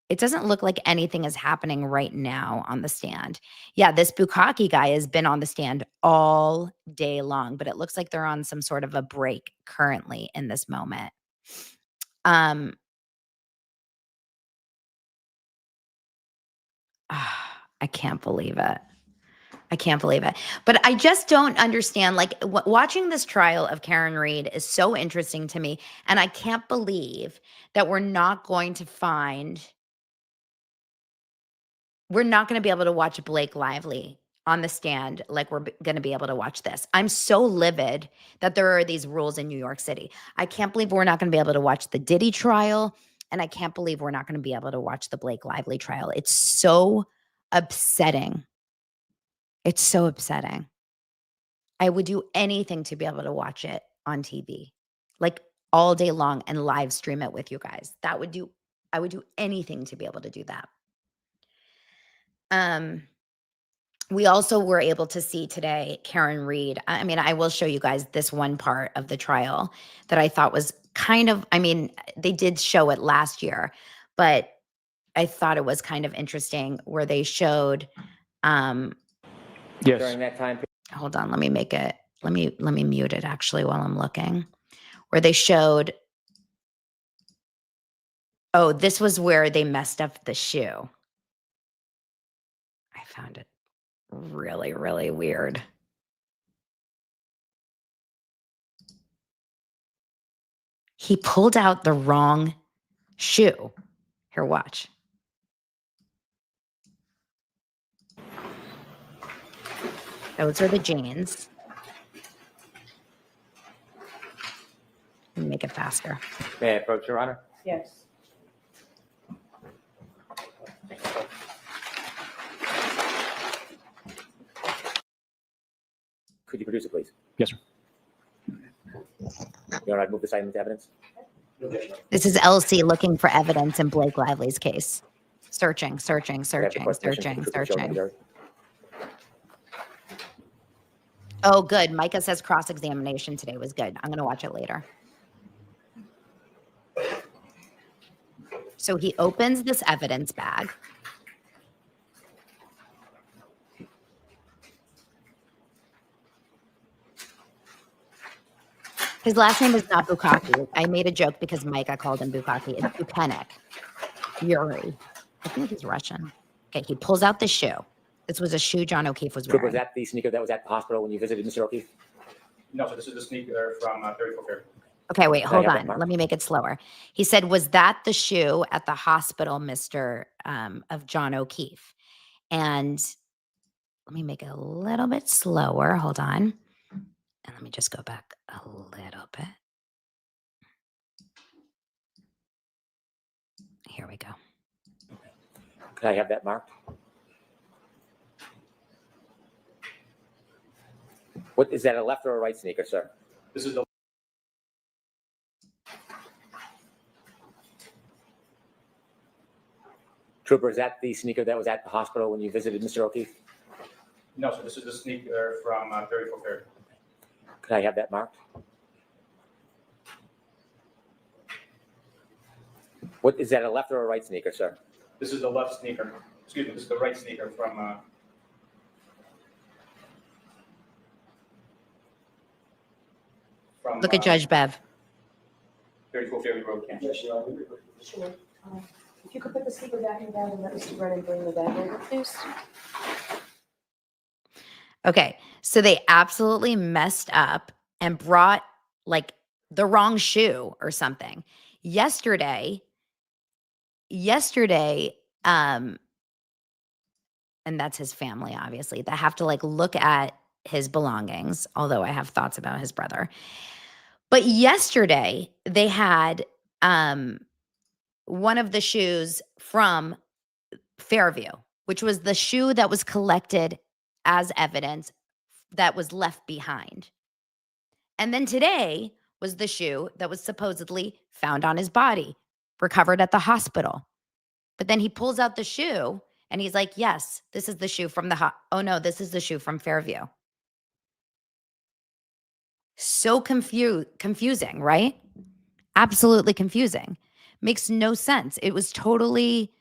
It doesn't look like anything is happening right now on the stand. Yeah, this Bukaki guy has been on the stand all day long, but it looks like they're on some sort of a break currently in this moment. I can't believe it. But I just don't understand. Like watching this trial of Karen Reed is so interesting to me. And I can't believe that we're not going to be able to watch Blake Lively on the stand like we're going to be able to watch this. I'm so livid that there are these rules in New York City. I can't believe we're not going to be able to watch the Diddy trial, and I can't believe we're not going to be able to watch the Blake Lively trial. It's so upsetting. It's so upsetting. I would do anything to be able to watch it on TV, like all day long, and live stream it with you guys. I would do anything to be able to do that. We also were able to see today Karen Reed. I mean, I will show you guys this one part of the trial that I thought was they did show it last year, but I thought it was kind of interesting where they showed during that time. Hold on, let me mute it actually while I'm looking. Where they showed, oh, this was where they messed up the shoe. I found it. Really, really weird. He pulled out the wrong shoe. Here, watch. Those are the jeans. Let me make it faster. May I approach, Your Honor? Yes. Could you produce it, please? Yes, sir. Your Honor, I move this item into evidence. This is Elsie looking for evidence in Blake Lively's case. Searching. Could I have the court's permission for the trooper to show it to the jury? Oh, good. Micah says cross-examination today was good. I'm going to watch it later. So he opens this evidence bag. His last name is not Bukaki. I made a joke because Micah called him Bukaki. It's Bukenik. Yuri. I think he's Russian. Okay, he pulls out the shoe. This was a shoe John O'Keefe was Trooper, wearing. was that the sneaker that was at the hospital when you visited Mr. O'Keefe? No, sir. This is the sneaker from 34 Fair. Okay, wait, Can I hold have that on. mark? Let me make it slower. He said, was that the shoe at the hospital, Mr. Of John O'Keefe? And let me make it a little bit slower. Hold on. And let me just go back a little bit. Here we go. Could I have that marked? What is that, a left or a right sneaker, sir? This is the Trooper, is that the sneaker that was at the hospital when you visited Mr. O'Keefe? no, sir. This is the sneaker from 34 Fair. Could I have that marked? What is that, a left or a right sneaker, sir? This is the left sneaker. Excuse me. This is the right sneaker from. Look at Judge Bev. 34 Fairview Road, Kansas. Sure. If you could put the speaker back in the bag and let Mr. Brennan bring the bag over, please. Okay, so they absolutely messed up and brought like the wrong shoe or something. Yesterday, and that's his family, obviously, that have to like look at his belongings, although I have thoughts about his brother. But yesterday they had one of the shoes from Fairview, which was the shoe that was collected as evidence that was left behind. And then today was the shoe that was supposedly found on his body, recovered at the hospital. But then he pulls out the shoe and he's like, yes, this is the shoe from oh no, this is the shoe from Fairview. So confusing, right? Absolutely confusing. Makes no sense. It was totally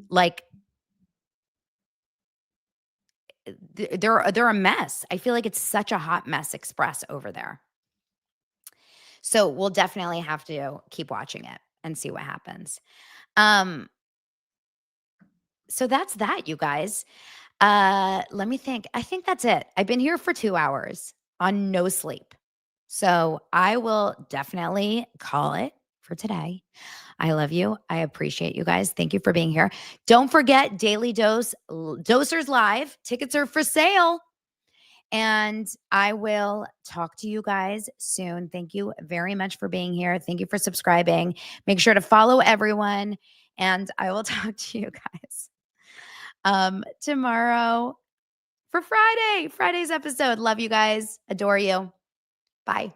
like they're a mess. I feel like it's such a hot mess express over there. So we'll definitely have to keep watching it and see what happens. So that's that, you guys. Let me think. I think that's it. I've been here for 2 hours on no sleep. So I will definitely call it for today. I love you. I appreciate you guys. Thank you for being here. Don't forget Daily Dose, Dosers Live. Tickets are for sale. And I will talk to you guys soon. Thank you very much for being here. Thank you for subscribing. Make sure to follow everyone. And I will talk to you guys tomorrow for Friday's episode. Love you guys. Adore you. Bye.